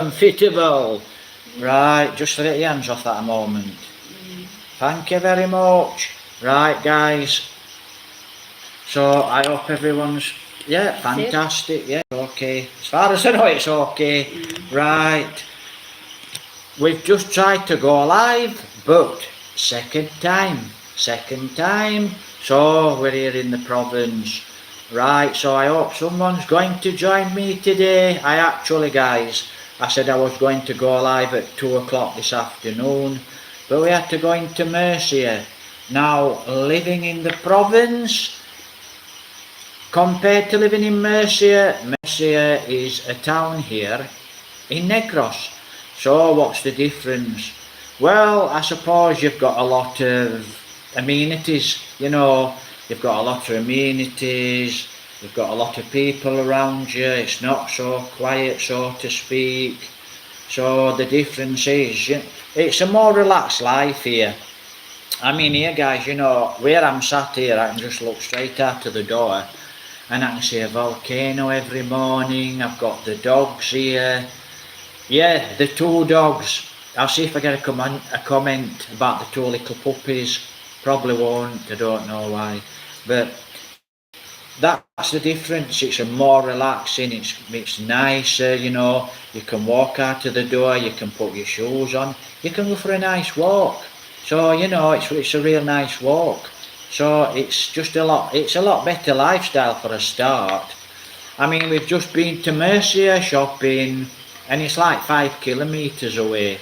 unfitable. Right, just let your hands off that a moment. Thank you very much. Right, guys. So I hope everyone's, yeah, fantastic. Yeah, okay. As far as I know, it's okay. Right. We've just tried to go live, but second time. So we're here in the province. Right, so I hope someone's going to join me today. Guys, I said I was going to go live at 2 o'clock this afternoon, but we had to go into Murcia. Now, living in the province, compared to living in Murcia, Murcia is a town here in Negros. So what's the difference? Well, I suppose you've got a lot of amenities, you've got a lot of amenities, you've got a lot of people around you, it's not so quiet, so to speak. So the difference is, it's a more relaxed life here. I mean, here guys, where I'm sat here, I can just look straight out of the door and I can see a volcano every morning. I've got the dogs here. Yeah, the 2 dogs. I'll see if I get a comment about the 2 little puppies. Probably won't, I don't know why. But that's the difference. It's a more relaxing, it's nicer, you can walk out of the door, you can put your shoes on, you can go for a nice walk. So, it's a real nice walk. So it's a lot better lifestyle for a start. I mean, we've just been to Murcia shopping, and it's like 5 kilometers away.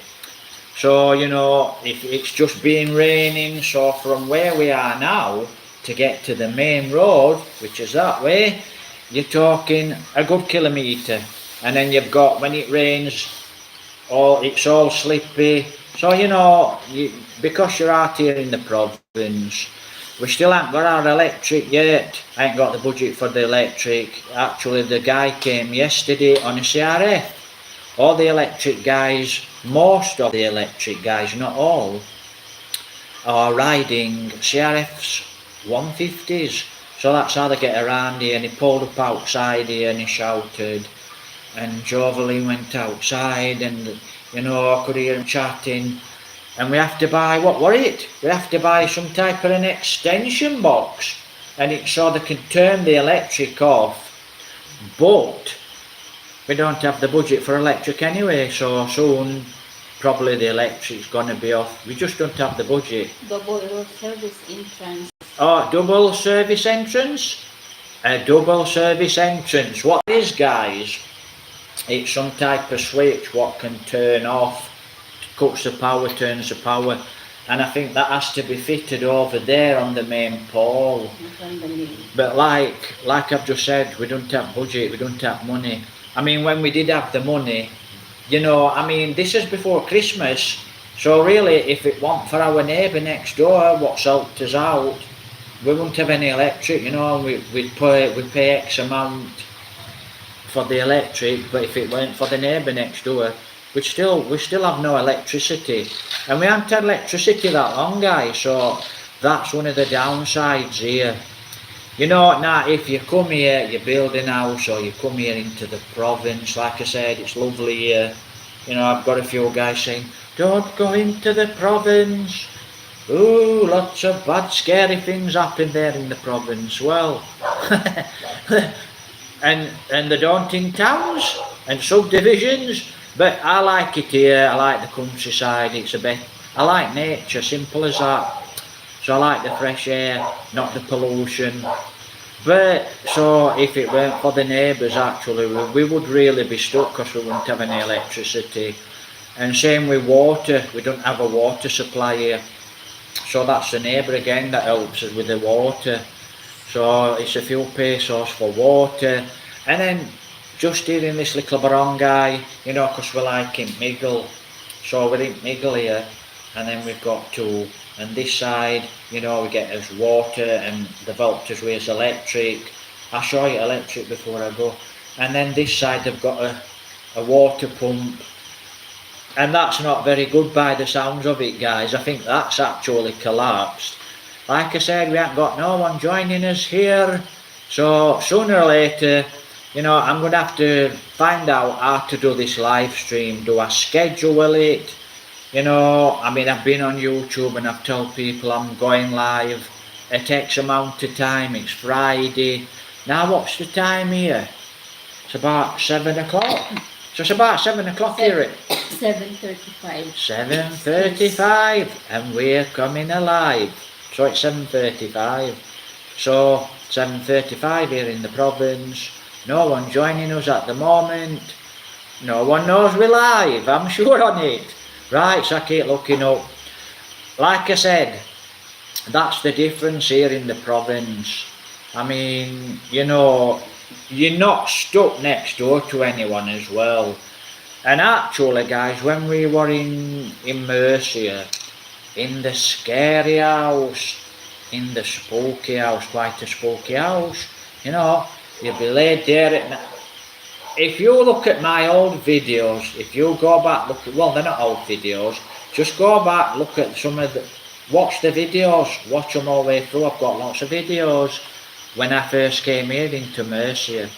So, if it's just been raining, so from where we are now to get to the main road, which is that way, you're talking a good kilometre. And then you've got, when it rains, it's all slippy. So, because you're out here in the province, we still haven't got our electric yet. I ain't got the budget for the electric. Actually, the guy came yesterday on a CRF. All the electric guys, most of the electric guys, not all, are riding CRFs 150s. So that's how they get around here. And he pulled up outside here and he shouted. And Jovelin went outside and, I could hear him chatting. And we have to buy, we have to buy some type of an extension box. And so they can turn the electric off. But we don't have the budget for electric anyway, so soon probably the electric's gonna be off. We just don't have the budget. Double service entrance. Oh, double service entrance? A double service entrance. What it is, guys, it's some type of switch what can turn off, cuts the power, turns the power. And I think that has to be fitted over there on the main pole. But like I've just said, we don't have budget, we don't have money. I mean, when we did have the money, this is before Christmas, so really, if it weren't for our neighbour next door, what's helped us out, we wouldn't have any electric, we pay X amount for the electric, but if it weren't for the neighbour next door, we still have no electricity, and we haven't had electricity that long, guys, so that's one of the downsides here. Now if you come here, you build a house, or you come here into the province, like I said, it's lovely here. I've got a few guys saying, don't go into the province. Ooh, lots of bad, scary things happen there in the province. Well, and they don't in towns and subdivisions, but I like it here. I like the countryside. I like nature, simple as that. So I like the fresh air, not the pollution. But, so if it weren't for the neighbours, actually, we would really be stuck because we wouldn't have any electricity. And same with water, we don't have a water supply here. So that's the neighbour again that helps us with the water. So it's a few pesos for water. And then just here in this little barangay, because we like in Miggle. So we're in Miggle here. And then we've got 2. And this side, we get us water, and they've helped us with electric. I'll show you electric before I go. And then this side they've got a water pump. And that's not very good by the sounds of it, guys. I think that's actually collapsed. Like I said, we haven't got no one joining us here. So sooner or later, you know, I'm going to have to find out how to do this live stream. Do I schedule it? You know, I mean, I've been on YouTube and I've told people I'm going live at X amount of time. It's Friday. Now, what's the time here? It's about 7 o'clock. So it's about 7 o'clock here. 7:35. 7:35, and we're coming alive. So it's 7:35. So 7:35 here in the province. No one joining us at the moment. No one knows we're live. I'm sure on it. Right, so I keep looking up. Like I said, that's the difference here in the province. I mean, you know, you're not stuck next door to anyone as well. And actually, guys, when we were in Murcia, in the scary house, in the spooky house, quite a spooky house, you know, you'd be laid there at night. If you look at my old videos, if you go back, look at, well, they're not old videos, just go back, look at some of the, watch the videos, watch them all the way through. I've got lots of videos when I first came here into Murcia.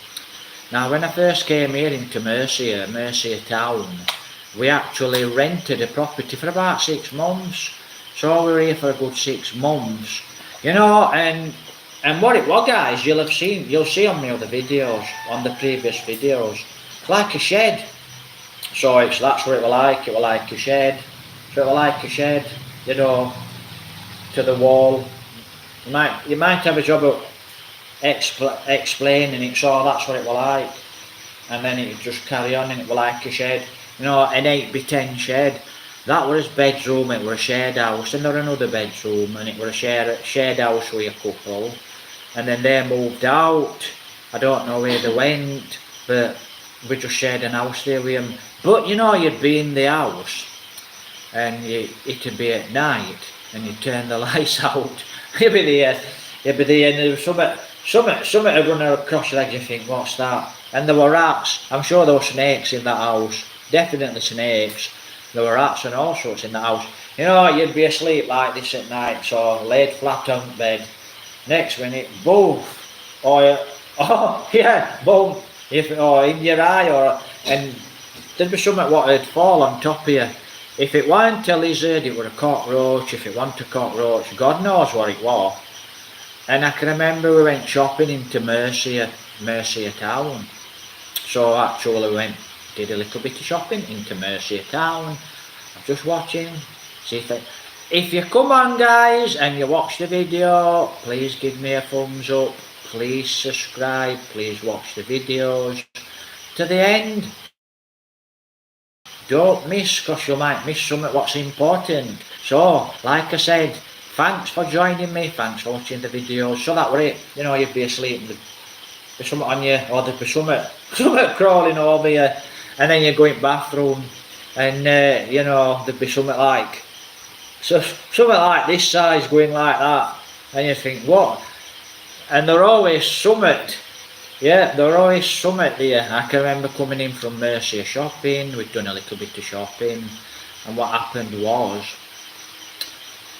Now, when I first came here into Murcia town, we actually rented a property for about 6 months. So we were here for a good 6 months, you know, and what it was, guys, you'll see on my other videos, on the previous videos, it's like a shed. So that's what it was like a shed. So it was like a shed, you know, to the wall. You might have a job of explaining it, so that's what it was like. And then it would just carry on, and it was like a shed, you know, an 8x10 shed. That was his bedroom, it was a shared house, and there was another bedroom, and it was a shared house with a couple. And then they moved out. I don't know where they went, but we just shared an house there with them. But you know, you'd be in the house, and it'd be at night, and you'd turn the lights out. You'd be there, and there was something would run across your legs. You think, what's that? And there were rats. I'm sure there were snakes in that house. Definitely snakes. There were rats and all sorts in the house. You know, you'd be asleep like this at night, so laid flat on bed. Next minute, boom! Or oh yeah, boom! Or in your eye, and there'd be something what would fall on top of you. If it weren't a lizard, it were a cockroach. If it wasn't a cockroach, God knows what it was. And I can remember we went shopping into Murcia town. So actually we did a little bit of shopping into Murcia town. I'm just watching, see if you come on, guys, and you watch the video, please give me a thumbs up, please subscribe, please watch the videos to the end. Don't miss, because you might miss something what's important. So, like I said, thanks for joining me, thanks for watching the videos. So that were it, you know, you'd be asleep, there'd be something on you, or there'd be something crawling over you, and then you go in the bathroom, and you know, there'd be something like this size going like that, and you think, what? And they're always summit. Yeah, they're always summit there. I can remember coming in from Murcia shopping, we'd done a little bit of shopping, and what happened was,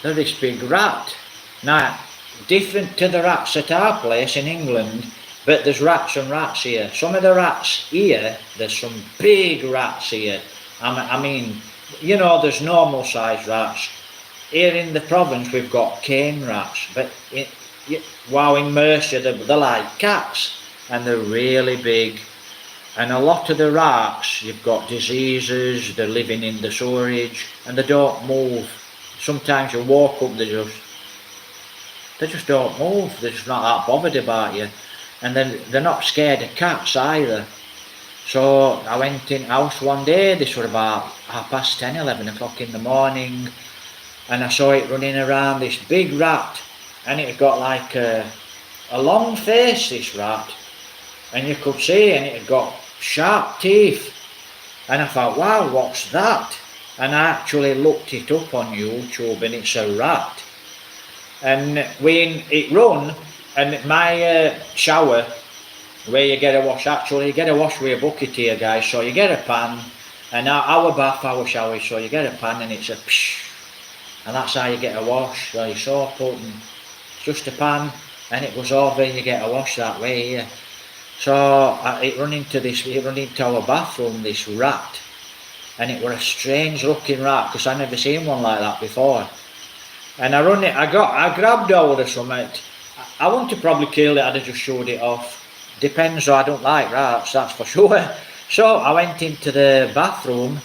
there's this big rat. Now, different to the rats at our place in England, but there's rats and rats here. Some of the rats here, there's some big rats here. I mean, you know, there's normal sized rats. Here in the province we've got cane rats, but wow, in Murcia they're like cats, and they're really big. And a lot of the rats, you've got diseases, they're living in the sewerage, and they don't move. Sometimes you walk up, they just don't move, they're just not that bothered about you. And then they're not scared of cats either. So I went in house one day, this was about 10:30, 11 o'clock in the morning, and I saw it running around, this big rat, and it had got like a long face, this rat, and you could see, and it had got sharp teeth, and I thought, wow, what's that? And I actually looked it up on YouTube, and it's a rat. And when it run, and my shower, where you get a wash, actually you get a wash with a bucket here, guys, so you get a pan, and our bath, our shower, so you get a pan, and it's a psh, and that's how you get a wash. So you soap up, and it's just a pan, and it goes over, and you get a wash that way here. So it run into our bathroom, this rat, and it were a strange looking rat because I never seen one like that before. And I grabbed hold of something. I wouldn't have probably killed it, I'd have just showed it off. Depends, I don't like rats, that's for sure. So I went into the bathroom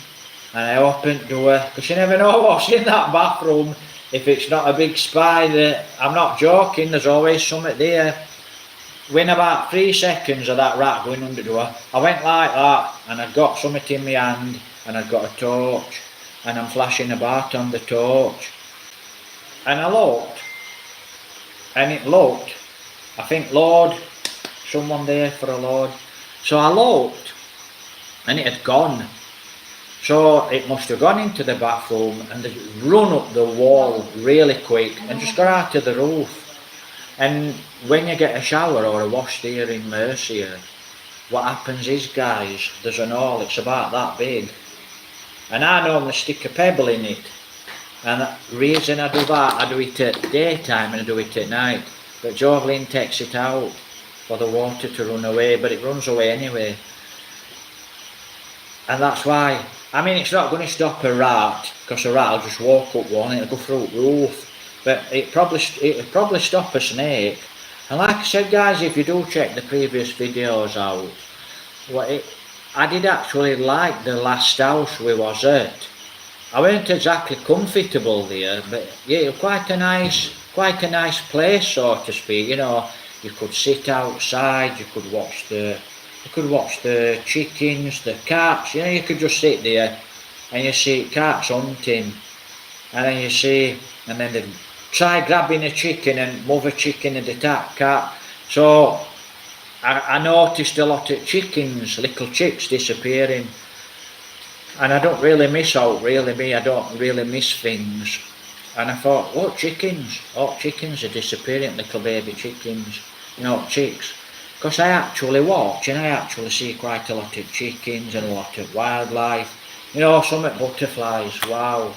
and I opened the door, because you never know what's in that bathroom if it's not a big spider. I'm not joking, there's always something there. Within about 3 seconds of that rat going under the door, I went like that and I'd got something in my hand and I'd got a torch and I'm flashing about on the torch. And I looked, and it looked, I think, Lord, someone there for a Lord. So I looked, and it had gone. So it must have gone into the bathroom and run up the wall really quick and just got out of the roof. And when you get a shower or a wash here in Murcia, what happens is, guys, there's an hole, it's about that big. And I normally stick a pebble in it. And the reason I do that, I do it at daytime and I do it at night. But Jovelyn takes it out for the water to run away, but it runs away anyway. And that's why, I mean, it's not going to stop a rat, because a rat will just walk up one and it'll go through the roof. But it'll probably stop a snake. And like I said, guys, if you do check the previous videos out, I did actually like the last house we was at. I weren't exactly comfortable there, but yeah, it was quite a nice place, so to speak. You know, you could sit outside, you could watch the chickens, the cats. You know, you could just sit there and you see cats hunting, and then they'd try grabbing a chicken and move a chicken and attack cat. So I noticed a lot of chickens, little chicks disappearing. And I don't really miss out, I don't really miss things. And I thought, chickens are disappearing, little baby chickens, chicks. Because I actually watch and I actually see quite a lot of chickens and a lot of wildlife. Some butterflies, wow.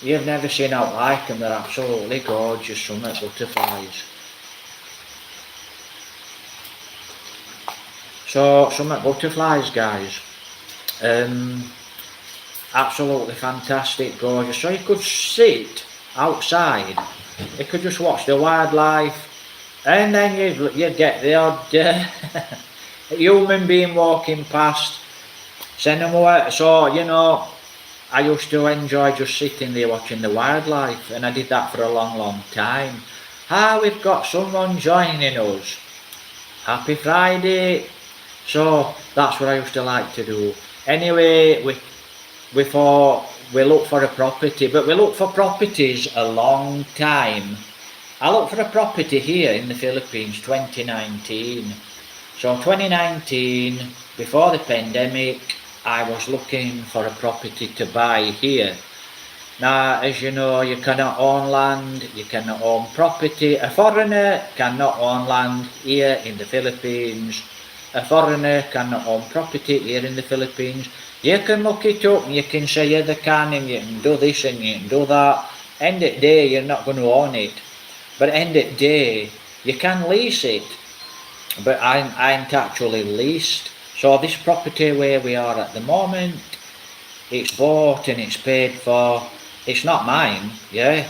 You've never seen out like them, they're absolutely gorgeous, some butterflies. So, some butterflies, guys. Absolutely fantastic, gorgeous. So you could sit outside, you could just watch the wildlife, and then you'd get the odd human being walking past, send them away. So I used to enjoy just sitting there watching the wildlife, and I did that for a long time. We've got someone joining us. Happy Friday. So that's what I used to like to do. Anyway, we thought we looked for a property, but we looked for properties a long time. I looked for a property here in the Philippines 2019. So 2019, before the pandemic, I was looking for a property to buy here. Now, as you know, you cannot own land, you cannot own property. A foreigner cannot own land here in the Philippines. A foreigner cannot own property here in the Philippines. You can look it up and you can say, yeah, they can, and you can do this and you can do that. End of the day, you're not going to own it. But end of the day, you can lease it. But I ain't actually leased. So this property where we are at the moment, it's bought and it's paid for. It's not mine, yeah.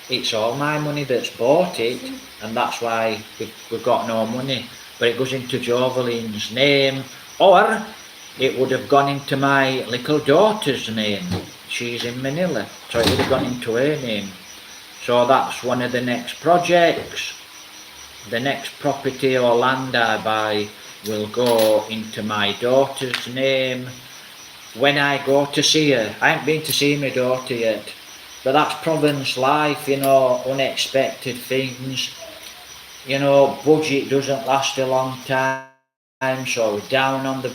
It's all my money that's bought it, and that's why we've got no money. But it goes into Jovelyn's name, or it would have gone into my little daughter's name. She's in Manila, so it would have gone into her name. So that's one of the next projects. The next property or land I buy will go into my daughter's name when I go to see her. I ain't been to see my daughter yet, but that's province life, unexpected things. Budget doesn't last a long time, so we're down on the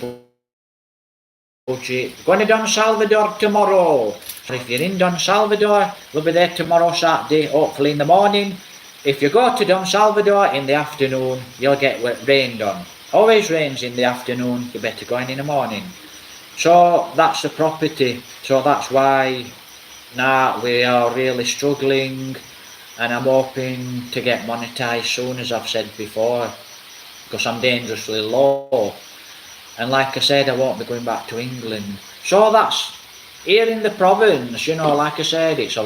budget. We're going to Don Salvador tomorrow. So if you're in Don Salvador, we'll be there tomorrow Saturday, hopefully in the morning. If you go to Don Salvador in the afternoon, you'll get rained on. Always rains in the afternoon, you better go in the morning. So that's the property. So that's why now we are really struggling. And I'm hoping to get monetized soon, as I've said before. because I'm dangerously low. And like I said, I won't be going back to England. So that's here in the province, you know, like I said, it's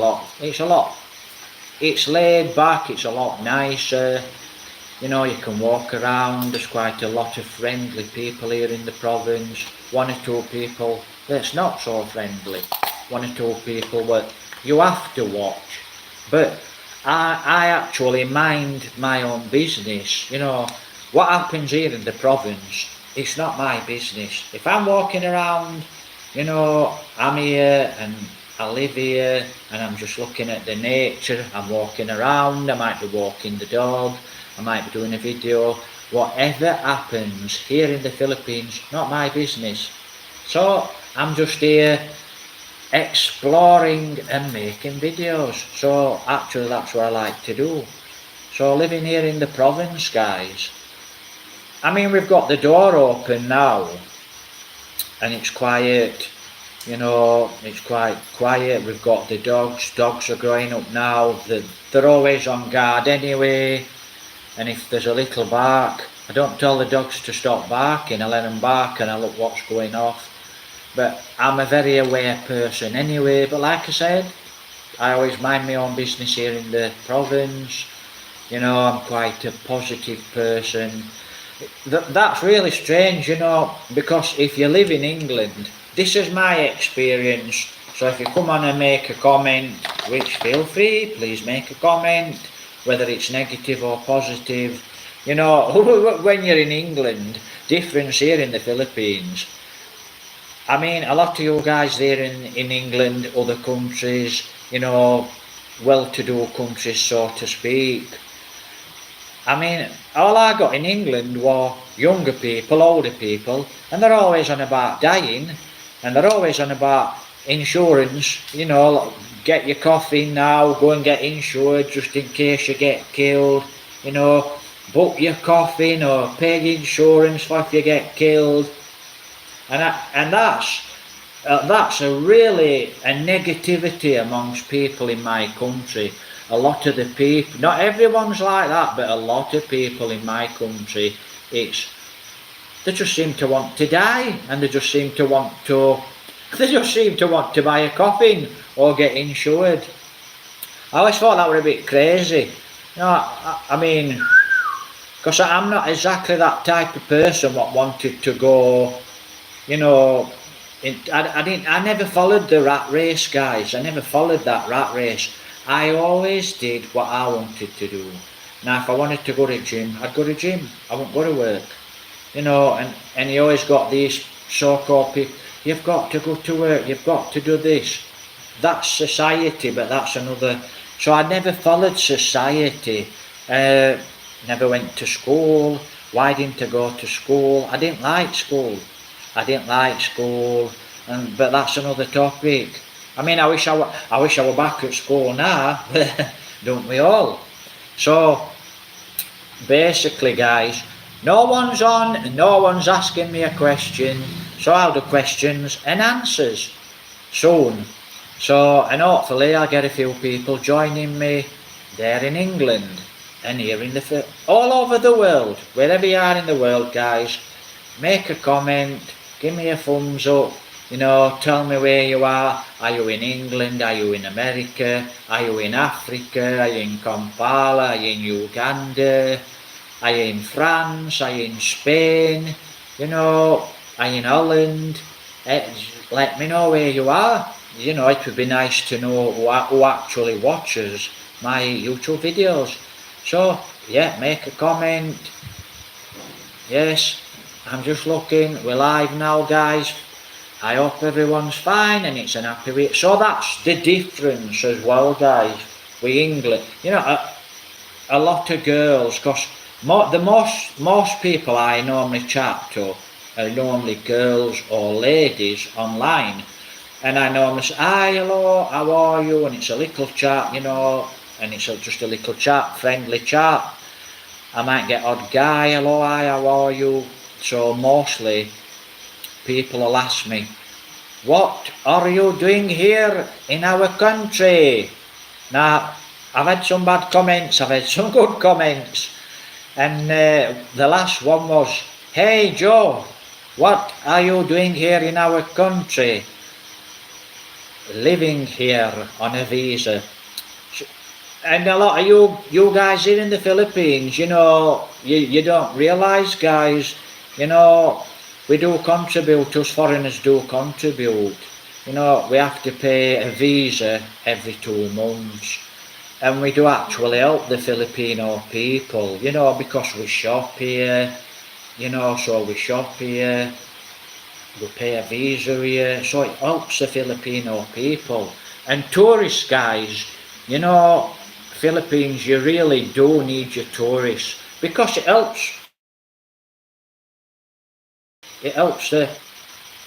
laid back, it's a lot nicer. You know, you can walk around, there's quite a lot of friendly people here in the province. One or two people that's not so friendly. One or two people that you have to watch. But I actually mind my own business. You know, what happens here in the province, it's not my business. If I'm walking around, you know, I'm here and I live here and I'm just looking at the nature, I'm walking around, I might be walking the dog, I might be doing a video, whatever happens here in the Philippines, not my business. So I'm just here exploring and making videos. So actually that's what I like to do. So living here in the province, guys, I mean, we've got the door open now and it's quiet. You know, it's quite quiet. We've got the dogs are growing up now, they're always on guard anyway. And if there's a little bark, I don't tell the dogs to stop barking, I let them bark and I look what's going off. But I'm a very aware person anyway, but like I said, I always mind my own business here in the province. You know, I'm quite a positive person. That's really strange, you know, because if you live in England, this is my experience. So if you come on and make a comment, which feel free, please make a comment, whether it's negative or positive. You know, when you're in England, difference here in the Philippines. I mean, a lot of you guys there in England, other countries, you know, well-to-do countries, so to speak. I mean, all I got in England were younger people, older people, and they're always on about dying, and they're always on about insurance, you know, get your coffin now, go and get insured just in case you get killed, you know, book your coffin or pay insurance for if you get killed. And that's a really a negativity amongst people in my country. A lot of the people, not everyone's like that, but a lot of people in my country, they just seem to want to die, and they just seem to want to buy a coffin or get insured. I always thought that were a bit crazy. You know, I mean, because I'm not exactly that type of person what wanted to go, you know, I never followed the rat race, guys. I never followed that rat race. I always did what I wanted to do. Now, if I wanted to go to the gym, I'd go to the gym. I wouldn't go to work. You know, and you always got these so-called people, you've got to go to work, you've got to do this. That's society, but that's another. So I never followed society. Never went to school. Why didn't I go to school? I didn't like school. But that's another topic. I mean, I wish I were back at school now, don't we all? So basically, guys, no one's on, no one's asking me a question, so I'll do questions and answers soon. So, and hopefully I'll get a few people joining me there in England and here in all over the world, wherever you are in the world, guys. Make a comment, give me a thumbs up. You know, tell me where you are. Are you in England? Are you in America? Are you in Africa? Are you in Kampala? Are you in Uganda? Are you in France? Are you in Spain? You know, are you in Holland? Let me know where you are. You know, it would be nice to know who actually watches my YouTube videos. So, yeah, make a comment. Yes, I'm just looking. We're live now, guys. I hope everyone's fine and it's an happy week. So that's the difference as well, guys, with England. You know, a lot of girls, because most people I normally chat to are normally girls or ladies online. And I normally say, hi, hello, how are you? And it's a little chat, you know, and it's just a little chat, friendly chat. I might get odd guy, hello, hi, how are you? So mostly people will ask me, what are you doing here in our country? Now, I've had some bad comments, I've had some good comments. And the last one was, "Hey Joe, what are you doing here in our country? Living here on a visa." And a lot of you guys here in the Philippines, you know, you don't realise, guys, you know, we do contribute, us foreigners do contribute. You know, we have to pay a visa every 2 months. And we do actually help the Filipino people, you know, because we shop here, you know, so we shop here, we pay a visa here, so it helps the Filipino people. And tourists, guys, you know, Philippines, you really do need your tourists, because it helps the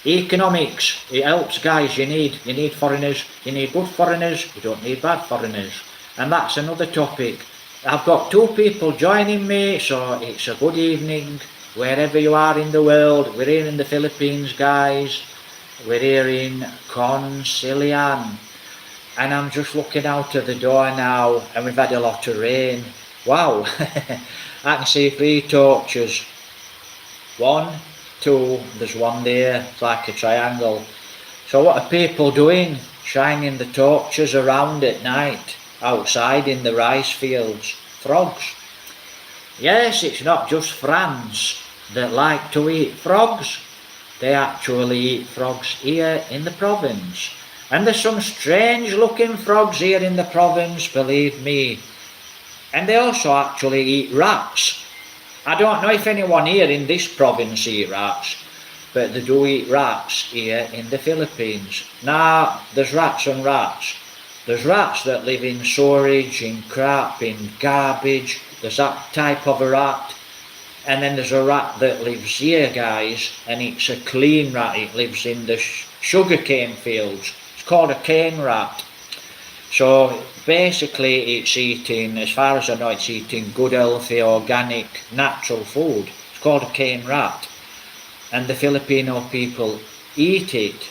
economics. It helps, guys. You need foreigners, you need good foreigners, you don't need bad foreigners. And that's another topic. I've got 2 people joining me, so it's a good evening wherever you are in the world. We're here in the Philippines, guys. We're here in Concilian. And I'm just looking out of the door now, and we've had a lot of rain. Wow. I can see 3 torches. 1, 2, there's one there, it's like a triangle. So what are people doing? Shining the torches around at night, outside in the rice fields. Frogs. Yes, it's not just France that like to eat frogs. They actually eat frogs here in the province. And there's some strange looking frogs here in the province, believe me. And they also actually eat rats. I don't know if anyone here in this province eat rats, but they do eat rats here in the Philippines. Now, there's rats and rats. There's rats that live in sewerage, in crap, in garbage. There's that type of a rat. And then there's a rat that lives here, guys, and it's a clean rat. It lives in the sugarcane fields. It's called a cane rat. So basically it's eating, as far as I know, it's eating good, healthy, organic, natural food. It's called a cane rat. And the Filipino people eat it.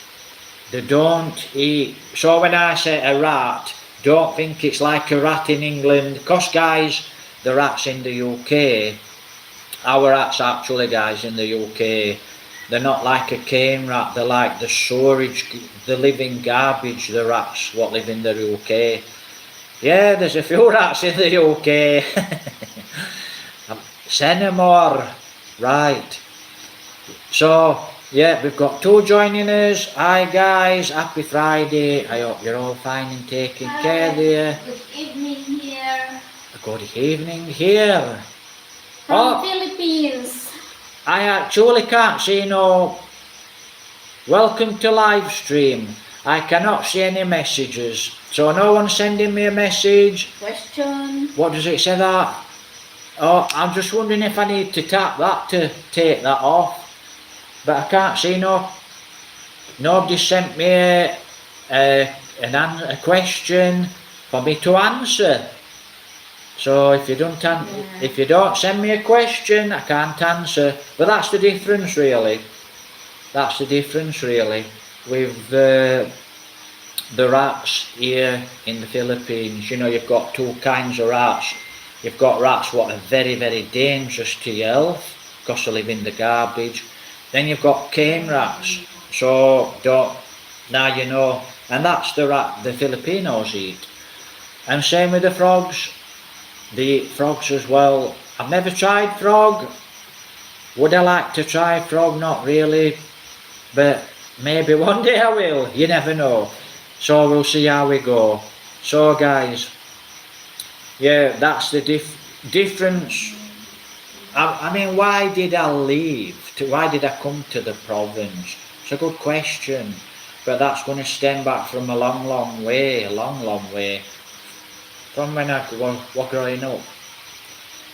They don't eat. So when I say a rat, don't think it's like a rat in England. Because, guys, the rats in the UK, our rats actually, guys, in the UK, they're not like a cane rat. They're like the sewerage, the living garbage, the rats what live in the UK. Yeah, there's a few rats in the UK. Send them more. Right. So, yeah, we've got 2 joining us. Hi guys, happy Friday. I hope you're all fine and taking care there. Good evening here. Good evening here. From Philippines. I actually can't see no welcome to live stream. I cannot see any messages. So no one's sending me a message. Question. What does it say that? Oh, I'm just wondering if I need to tap that to take that off. But I can't see nobody sent me a question for me to answer. So if you don't send me a question, I can't answer. But that's the difference, really. That's the difference, really, with the rats here in the Philippines. You know, you've got 2 kinds of rats. You've got rats what are very, very dangerous to your health because they live in the garbage. Then you've got cane rats. So now you know. And that's the rat the Filipinos eat. And same with the frogs. They eat frogs as well. I've never tried frog. Would I like to try frog? Not really. But maybe one day I will. You never know. So we'll see how we go. So guys, yeah, that's the difference. I mean, why did I leave? Why did I come to the province? It's a good question. But that's going to stem back from a long, long way. From when I was growing up.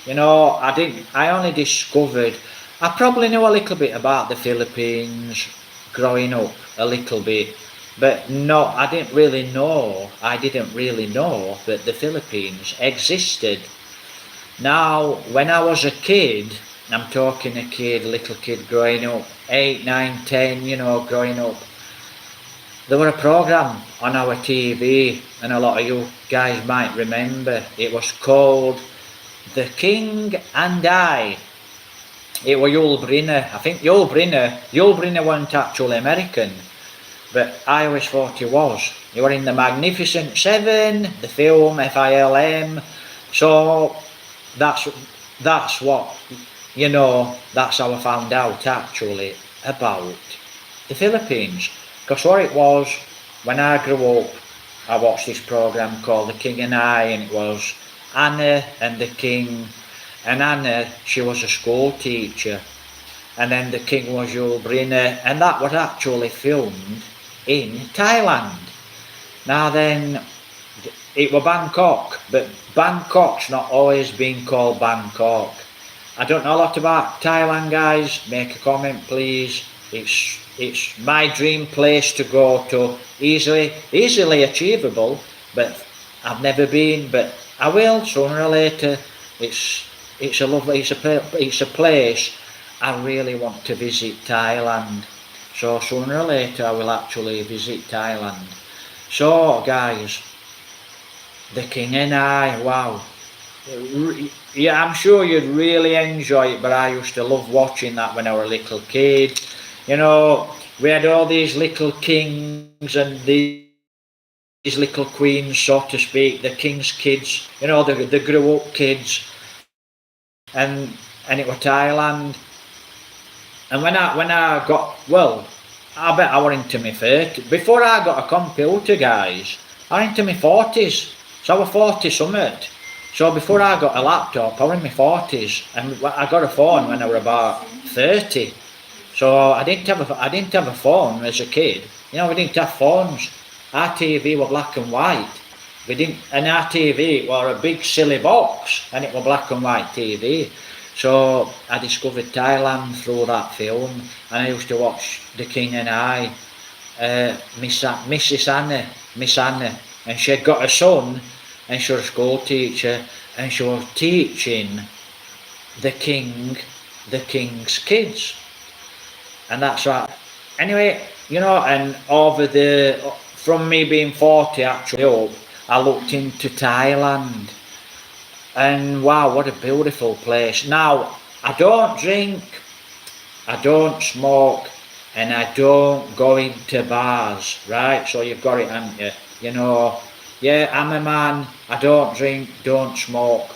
You know, I only discovered, I probably knew a little bit about the Philippines growing up, a little bit. But no, I didn't really know that the Philippines existed. Now, when I was a kid, I'm talking a little kid growing up, 8, 9, 10, you know, growing up, there was a program on our TV, and a lot of you guys might remember. It was called The King and I. It was Yul Brynner. I think Yul Brynner wasn't actually American, but I always thought he was. He were in The Magnificent Seven, the film, FILM. So that's what, that's how I found out actually about the Philippines. Because what it was, when I grew up, I watched this program called The King and I, and it was Anna and the King. And Anna, she was a school teacher, and then the King was Yul Brynner, and that was actually filmed in Thailand. Now then, it was Bangkok, but Bangkok's not always been called Bangkok. I don't know a lot about Thailand, guys. Make a comment, please. It's my dream place to go to. Easily achievable, but I've never been. But I will sooner or later. It's a place I really want to visit Thailand. So sooner or later I will actually visit Thailand. So guys, The King and I, wow. Yeah, I'm sure you'd really enjoy it, but I used to love watching that when I was a little kid. We had all these little kings and these little queens, so to speak, the king's kids, the grew up kids, and it was Thailand. And when I got, well, I bet I was into my 30s. Before I got a computer, guys, I was into my 40s. So I was 40 summit. So before I got a laptop, I was in my 40s, and I got a phone when I was about 30. So I didn't have a phone as a kid. We didn't have phones. Our TV was black and white. And our TV was a big silly box, and it was black and white TV. So I discovered Thailand through that film, and I used to watch The King and I. Miss Anna, and she had got a son, and she was a school teacher, and she was teaching the king's kids, and that's right. Anyway, and from me being 40 actually, I looked into Thailand, and wow, what a beautiful place. Now, I don't drink, I don't smoke, and I don't go into bars, right? So you've got it, haven't you? Yeah, I'm a man, I don't drink, don't smoke,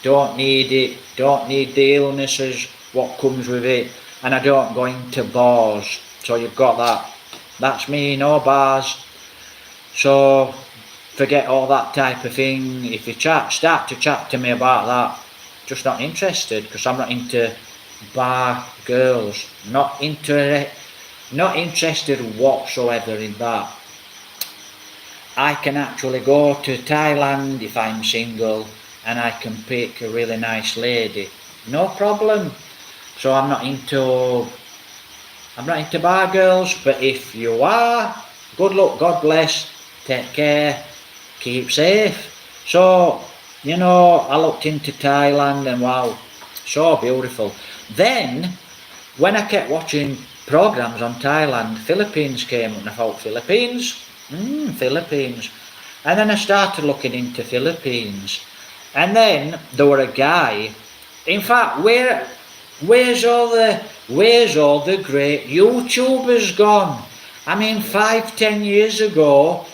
don't need it, don't need the illnesses, what comes with it, and I don't go into bars. So you've got that. That's me, no bars. So forget all that type of thing. If you start to chat to me about that, just not interested, because I'm not into bar girls. Not interested whatsoever in that. I can actually go to Thailand if I'm single, and I can pick a really nice lady, no problem. So I'm not into bar girls. But if you are, good luck, God bless, take care, keep safe. So I looked into Thailand, and wow, so beautiful. Then when I kept watching programs on Thailand, Philippines came up, and I thought, Philippines. Philippines. And then I started looking into Philippines, and then there were a guy. In fact, where's all the great YouTubers gone? I mean, 5-10 years ago,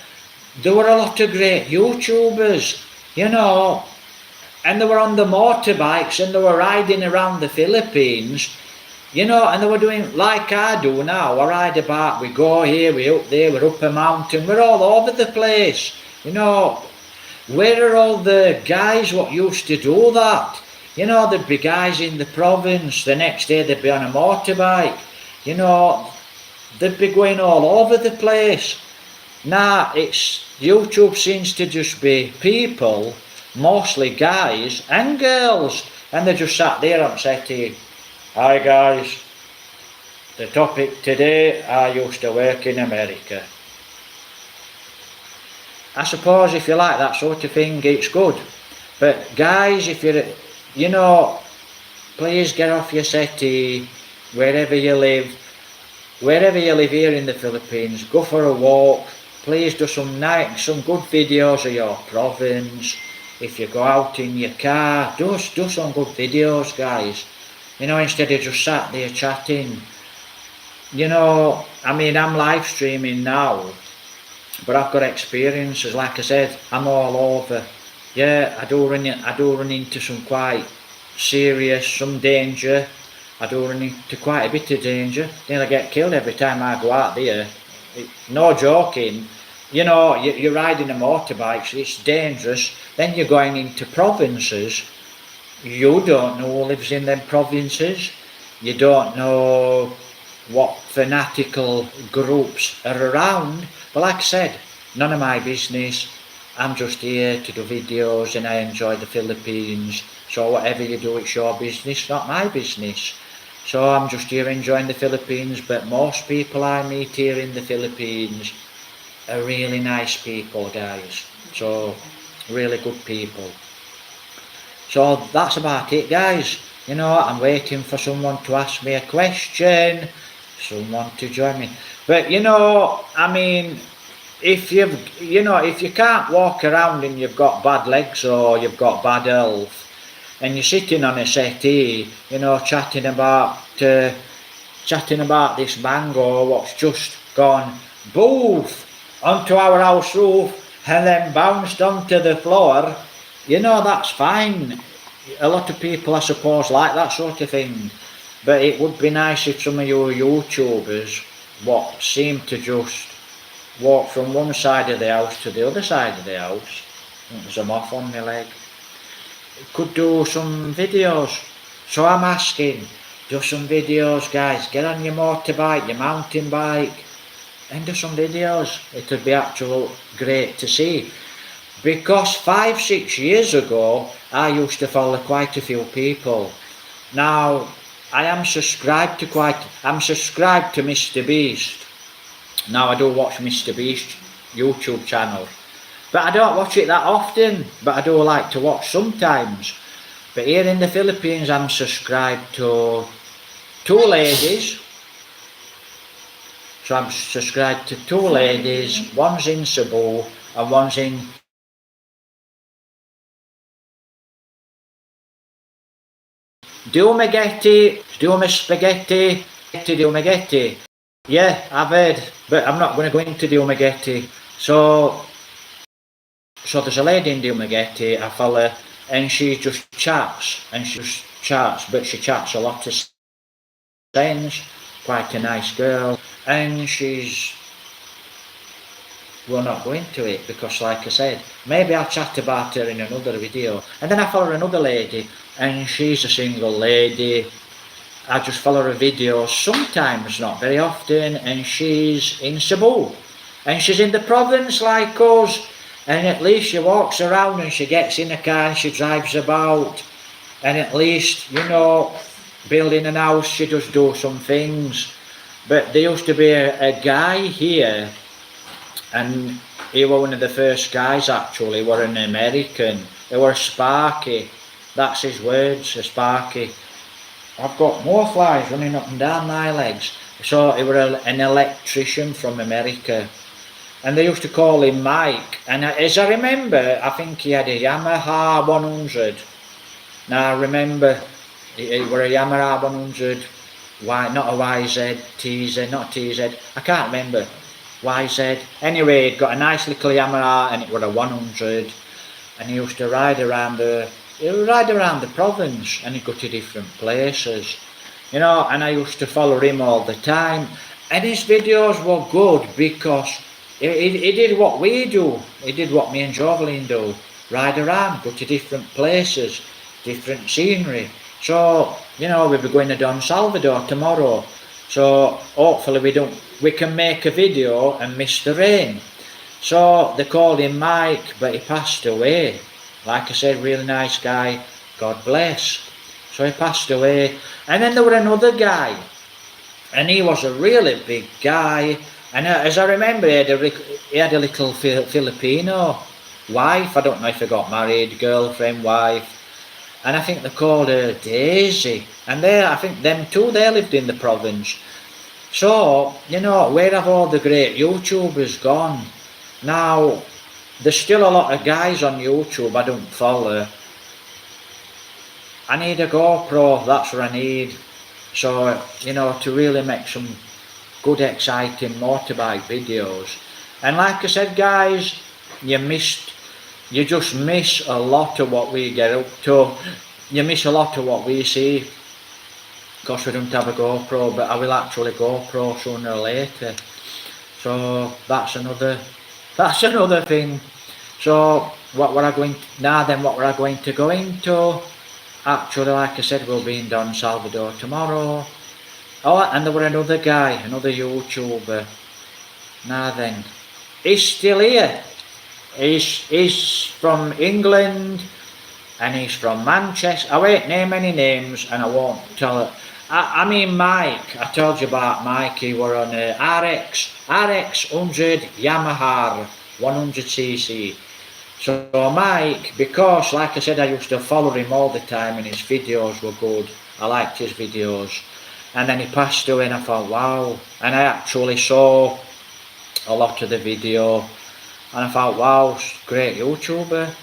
there were a lot of great YouTubers, and they were on the motorbikes, and they were riding around the Philippines. And they were doing like I do now. I ride a bike, we go here, we up there, we're up a mountain, we're all over the place. Where are all the guys what used to do that? There'd be guys in the province, the next day they'd be on a motorbike. They'd be going all over the place. Now, YouTube seems to just be people, mostly guys and girls, and they just sat there on settee. Hi guys, the topic today, I used to work in America. I suppose if you like that sort of thing, it's good. But guys, if you're, please get off your settee, wherever you live here in the Philippines, go for a walk. Please do some good videos of your province. if you go out in your car, do some good videos, guys. You know, instead of just sat there chatting. You know, I mean, I'm live streaming now, but I've got experiences. Like I said, I'm all over. Yeah, I do run into some quite serious, some danger. I do run into quite a bit of danger. Nearly get killed every time I go out there. No joking. You know, you're riding a motorbike, it's dangerous. Then you're going into provinces. You don't know who lives in them provinces. You don't know what fanatical groups are around. But like I said, none of my business. I'm just here to do videos and I enjoy the Philippines. So whatever you do, it's your business, not my business. So I'm just here enjoying the Philippines, but most people I meet here in the Philippines are really nice people, guys. So, really good people. So that's about it, guys. You know, I'm waiting for someone to ask me a question, someone to join me. But you know, I mean, if you can't walk around and you've got bad legs or you've got bad health, and you're sitting on a settee, you know, chatting about this mango what's just gone boof onto our house roof and then bounced onto the floor, you know, that's fine. A lot of people, I suppose, like that sort of thing. But it would be nice if some of you YouTubers what seem to just walk from one side of the house to the other side of the house. There's a moth on my leg. Could do some videos. So I'm asking, do some videos, guys. Get on your motorbike, your mountain bike, and do some videos. It would be absolutely great to see. Because 5-6 years ago, I used to follow quite a few people. Now, I'm subscribed to Mr. Beast. Now I do watch Mr. Beast YouTube channel. But I don't watch it that often, but I do like to watch sometimes. But here in the Philippines, I'm subscribed to 2 ladies. So I'm subscribed to 2 ladies, one's in Cebu and one's in Dumagetti. Yeah, I've heard, but I'm not going to go into Dumagetti. So there's a lady in Dumagetti, I follow, and she just chats, but she chats a lot of sense, quite a nice girl, and we'll not go into it because, like I said, maybe I'll chat about her in another video. And then I follow another lady, and she's a single lady. I just follow her videos sometimes, not very often, and she's in Cebu. And she's in the province like us, and at least she walks around and she gets in a car and she drives about. And at least, you know, building an house, she does do some things. But there used to be a guy here, and he was one of the first guys actually. He was an American. He was Sparky. That's his words, a Sparky. I've got more flies running up and down my legs. So he was an electrician from America. And they used to call him Mike. And as I remember, I think he had a Yamaha 100. Now I remember, it was a Yamaha 100, not a YZ, TZ, not TZ, I can't remember. YZ. Anyway, he'd got a nice little Yamaha and it was a 100. And he used to ride around the province and he'd go to different places. You know, and I used to follow him all the time. And his videos were good because he did what we do. He did what me and Jovelyn do. Ride around, go to different places, different scenery. So, you know, we'll be going to Don Salvador tomorrow. So hopefully we can make a video and miss the rain. So they called him Mike, but he passed away. Like I said, really nice guy, God bless. So he passed away. And then there was another guy, and he was a really big guy. And as I remember, he had a little Filipino wife. I don't know if he got married, girlfriend, wife. And I think they called her Daisy. And I think them two, they lived in the province. So, you know, where have all the great YouTubers gone? Now, There's still a lot of guys on YouTube I don't follow. I need a GoPro, that's what I need. So, you know, to really make some good exciting motorbike videos. And like I said guys, you just miss a lot of what we get up to. You miss a lot of what we see. Because we don't have a GoPro, but I will actually GoPro sooner or later. So that's another thing. So what were I going to go into? Actually, like I said, we'll be in Don Salvador tomorrow. Oh, and there were another guy, another YouTuber. Now then, he's still here. He's from England, and he's from Manchester. I won't name any names, and I won't tell it. I mean Mike, I told you about Mike, he were on a RX 100 Yamaha 100cc. So Mike, because like I said, I used to follow him all the time and his videos were good, I liked his videos. And then he passed away and I thought, wow. And I actually saw a lot of the video and I thought, wow, great YouTuber.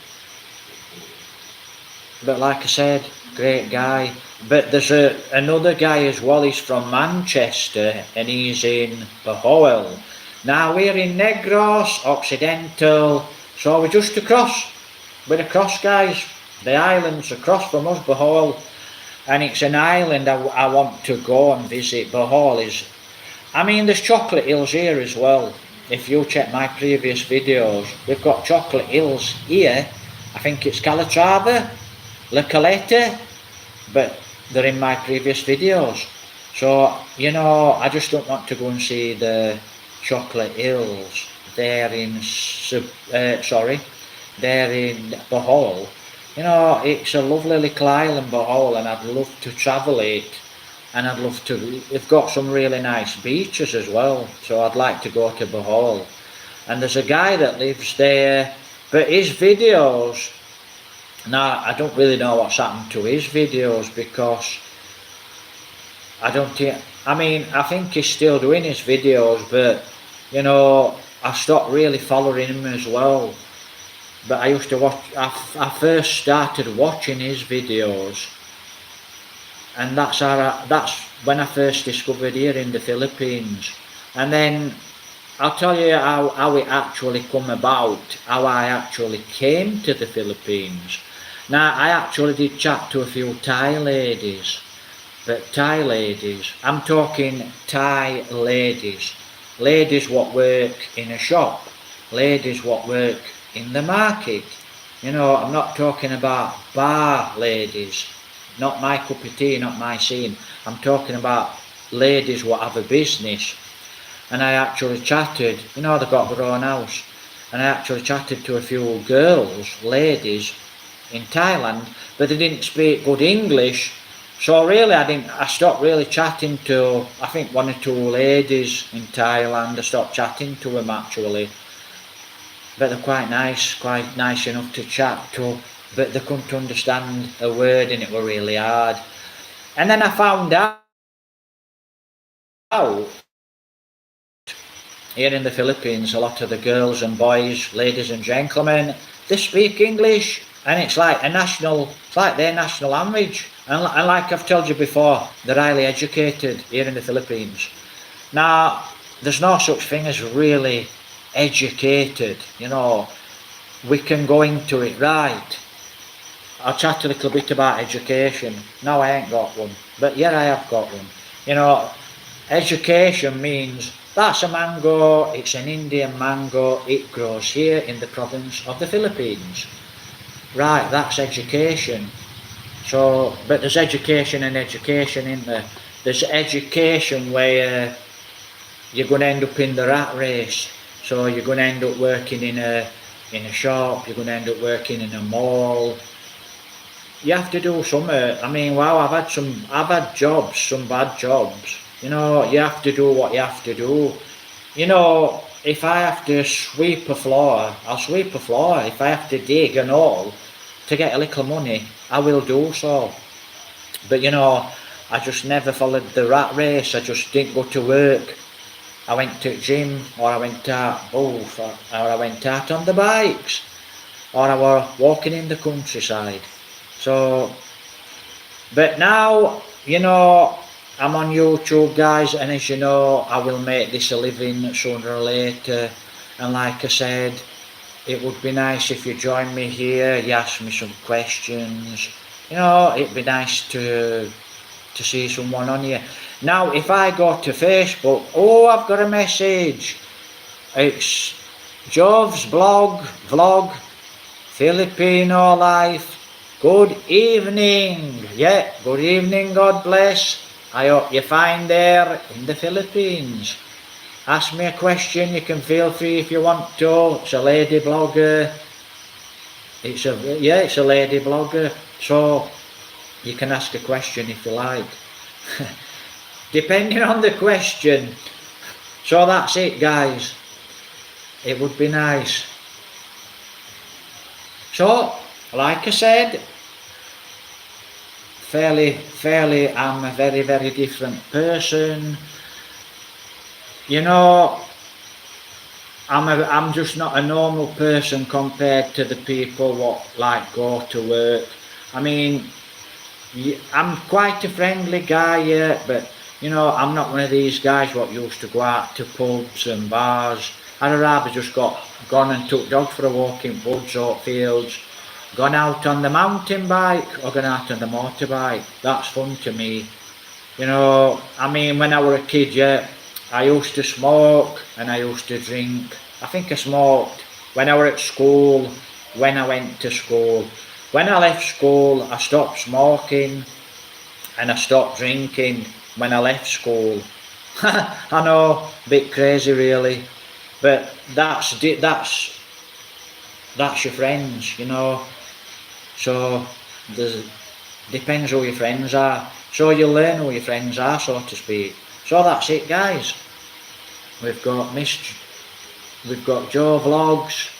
But like I said, great guy. But there's another guy as well, he's from Manchester and he's in Bohol. Now we're in Negros, Occidental, so we're just across. We're across guys, the island's across from us, Bohol. And it's an island I want to go and visit. Bohol is, I mean there's chocolate hills here as well. If you check my previous videos, we've got chocolate hills here. I think it's Calatrava, La Caleta, but they're in my previous videos. So, you know, I just don't want to go and see the chocolate hills. They're in Bohol. You know, it's a lovely little island, Bohol, and I'd love to travel it. And I'd love to, they've got some really nice beaches as well. So I'd like to go to Bohol. And there's a guy that lives there, but his videos, now I don't really know what's happened to his videos because I think he's still doing his videos, but you know, I stopped really following him as well. But I used to watch, I first started watching his videos, and that's when I first discovered here in the Philippines. And then I'll tell you how it actually come about, how I actually came to the Philippines. Now I actually did chat to a few Thai ladies, but Thai ladies, I'm talking Thai ladies, ladies what work in a shop, ladies what work in the market. You know, I'm not talking about bar ladies, not my cup of tea, not my scene. I'm talking about ladies what have a business. And I actually chatted, you know, they've got their own house, and I actually chatted to a few girls, ladies in Thailand, but they didn't speak good English. So really I stopped really chatting to, I think one or two ladies in Thailand. I stopped chatting to them actually. But they're quite nice enough to chat to, but they couldn't understand a word and it were really hard. And then I found out here in the Philippines, a lot of the girls and boys, ladies and gentlemen, they speak English, and it's like their national language. And like I've told you before, they're highly educated here in the Philippines. Now, there's no such thing as really educated, you know. We can go into it, right. I'll chat a little bit about education. No, I ain't got one, but yeah, I have got one. You know, education means that's a mango, it's an Indian mango, it grows here in the province of the Philippines. Right, that's education. So, but there's education and education in there. There's education where you're going to end up in the rat race. So you're going to end up working in a shop, you're going to end up working in a mall. You have to do something. I mean, wow, I've had jobs, some bad jobs. You know, you have to do what you have to do. You know, if I have to sweep a floor, I'll sweep a floor. If I have to dig and all to get a little money, I will do so. But you know, I just never followed the rat race. I just didn't go to work. I went to gym, or I went out both, or I went out on the bikes, or I were walking in the countryside. So, but now, I'm on YouTube, guys, and as you know, I will make this a living sooner or later. And like I said, it would be nice if you join me here, you ask me some questions. It'd be nice to see someone on here. Now, if I go to Facebook, I've got a message. It's Jov's vlog, Filipino life. Good evening. Yeah, good evening, God bless. I hope you're fine there in the Philippines. Ask me a question, you can feel free if you want to. It's a lady blogger. It's a lady blogger. So you can ask a question if you like. Depending on the question. So that's it, guys. It would be nice. So, like I said, fairly, I'm a very, very different person. I'm just not a normal person compared to the people what like go to work. I mean, I'm quite a friendly guy, yeah, but I'm not one of these guys what used to go out to pubs and bars. I'd rather just gone and took dog for a walk in woods or fields, gone out on the mountain bike or gone out on the motorbike. That's fun to me. I mean, when I was a kid, yeah, I used to smoke and I used to drink. I think I smoked when I was at school, when I went to school. When I left school, I stopped smoking and I stopped drinking when I left school. I know, a bit crazy really, but that's your friends, So depends who your friends are. So you learn who your friends are, so to speak. So that's it, guys. We've got Joe Vlogs.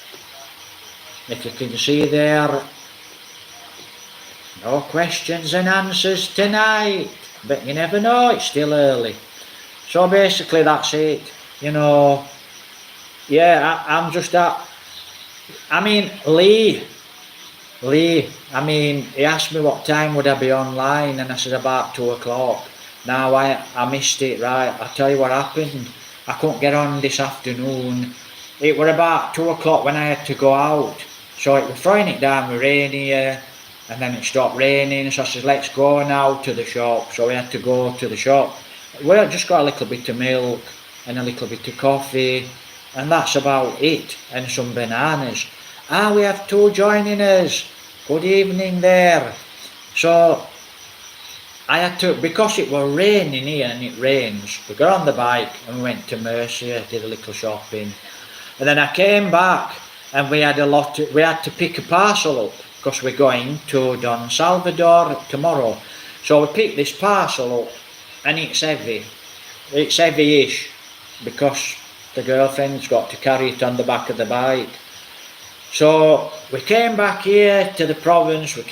If you can see there, no questions and answers tonight. But you never know, it's still early. So basically that's it. Yeah, I'm just that. I mean, Lee, I mean, he asked me what time would I be online, and I said about 2 o'clock. Now I missed it, right? I'll tell you what happened. I couldn't get on this afternoon. It were about 2 o'clock when I had to go out. So it was throwing it down with rain here, and then it stopped raining. So I said, let's go now to the shop. So we had to go to the shop. We just got a little bit of milk and a little bit of coffee, and that's about it, and some bananas. We have 2 joining us. Good evening there. So I had to, because it was raining here and it rains, we got on the bike and we went to Murcia, did a little shopping, and then I came back and we had to pick a parcel up because we're going to Don Salvador tomorrow. So we picked this parcel up and it's heavy-ish because the girlfriend's got to carry it on the back of the bike. So we came back here to the province, we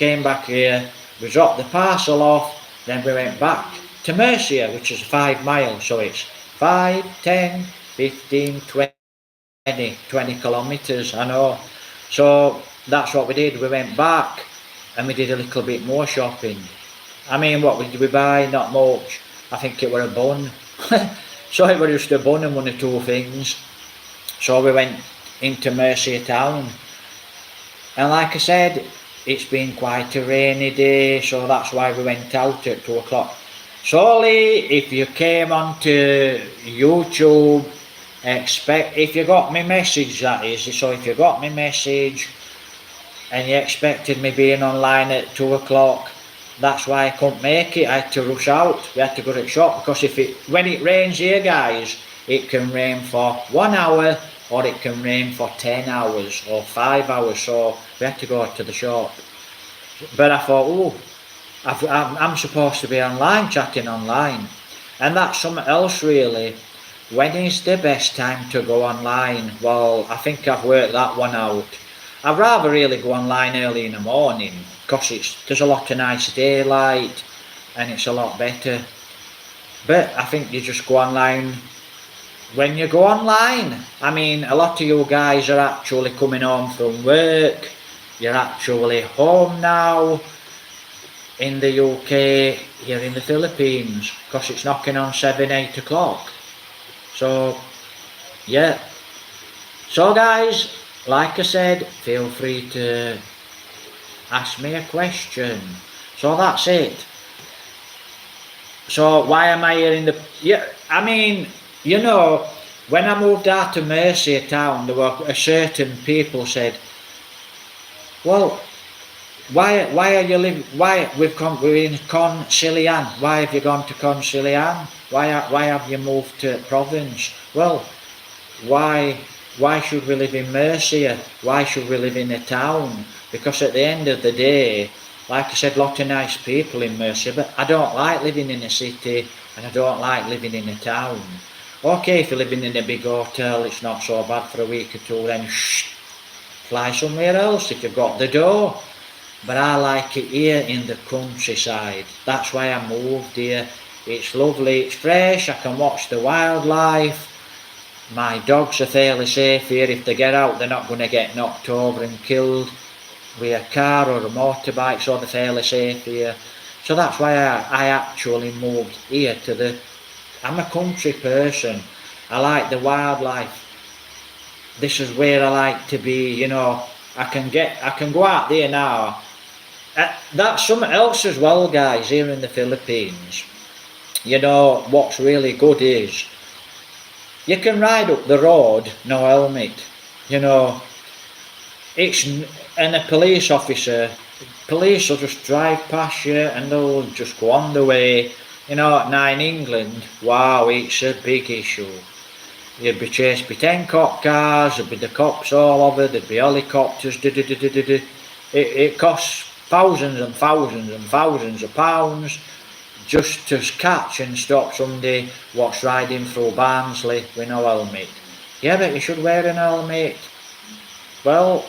dropped the parcel off, then we went back to Murcia, which is 5 miles, so it's 5, 10, 15, 20 kilometres, I know. So that's what we did, we went back and we did a little bit more shopping. I mean, what did we buy? Not much. I think it were a bun. So it was just a bun and 1 or 2 things. So we went into Murcia town. And like I said, it's been quite a rainy day, so that's why we went out at 2 o'clock. So Lee, if you came onto YouTube, if you got my message, that is, so if you got my message and you expected me being online at 2 o'clock, that's why I couldn't make it. I had to rush out. We had to go to the shop because when it rains here, guys, it can rain for 1 hour or it can rain for 10 hours or 5 hours. So we had to go to the shop. But I thought, I'm supposed to be online, chatting online. And that's something else really. When is the best time to go online? Well, I think I've worked that one out. I'd rather really go online early in the morning because there's a lot of nice daylight and it's a lot better. But I think you just go online when you go online, I mean, a lot of you guys are actually coming home from work. You're actually home now in the UK, here in the Philippines, because it's knocking on 7, 8 o'clock. So, yeah. So guys, like I said, feel free to ask me a question. So that's it. So why am I here in the... Yeah, I mean, you know, when I moved out of Murcia town, there were a certain people said, well, why are you living... Why we're in Concilian? Why have you gone to Concilian? Why have you moved to province? Well, why should we live in Murcia? Why should we live in a town? Because at the end of the day, like I said, a lot of nice people in Murcia, but I don't like living in a city and I don't like living in a town. Okay, if you're living in a big hotel, it's not so bad for a week or two, then fly somewhere else if you've got the dough. But I like it here in the countryside. That's why I moved here. It's lovely, it's fresh, I can watch the wildlife. My dogs are fairly safe here. If they get out, they're not going to get knocked over and killed with a car or a motorbike, so they're fairly safe here. So that's why I actually moved here to the... I'm a country person. I like the wildlife. This is where I like to be, you know. I can go out there now. That's something else as well, guys, here in the Philippines. You know, what's really good is you can ride up the road, no helmet. You know, and a police officer, police will just drive past you and they'll just go on the way. You know, now in England, wow, it's a big issue. You'd be chased by 10 cop cars, there'd be the cops all over, there'd be helicopters, it costs thousands and thousands and thousands of pounds just to catch and stop somebody what's riding through Barnsley with no helmet. Yeah, but you should wear an helmet. Well,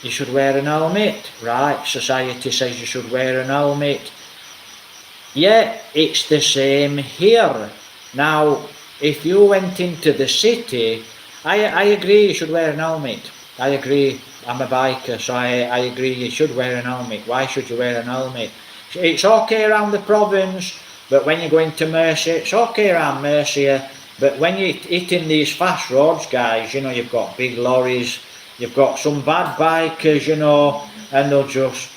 you should wear an helmet. Right, society says you should wear an helmet. Yeah, it's the same here. Now, if you went into the city, I agree you should wear an helmet. I agree. I'm a biker, so I agree you should wear an helmet. Why should you wear an helmet? It's okay around the province, but when you go into Murcia, it's okay around Murcia. But when you're hitting these fast roads, guys, you know, you've got big lorries, you've got some bad bikers, you know, and they'll just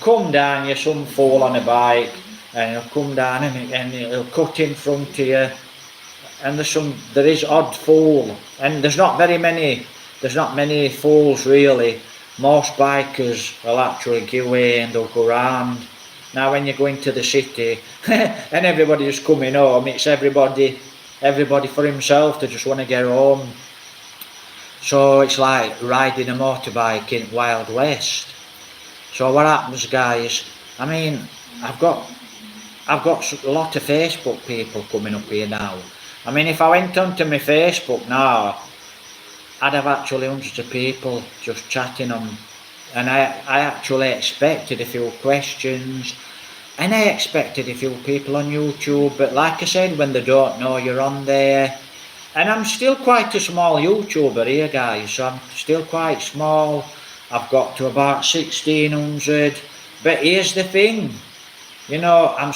come down you, some fool on a bike, and he'll come down and he'll cut in front of you. And there is odd fool, and there's not many fools really. Most bikers will actually give way and they'll go round. Now when you go into the city and everybody's coming home, it's everybody for himself. They just want to get home. So it's like riding a motorbike in Wild West. So what happens, guys? I mean, I've got a lot of Facebook people coming up here now. I mean, if I went onto my Facebook now, I'd have actually hundreds of people just chatting on, and I actually expected a few questions, and I expected a few people on YouTube, but like I said, when they don't know you're on there, and I'm still quite a small YouTuber here, guys, so I'm still quite small. I've got to about 1600, but here's the thing, you know, I'm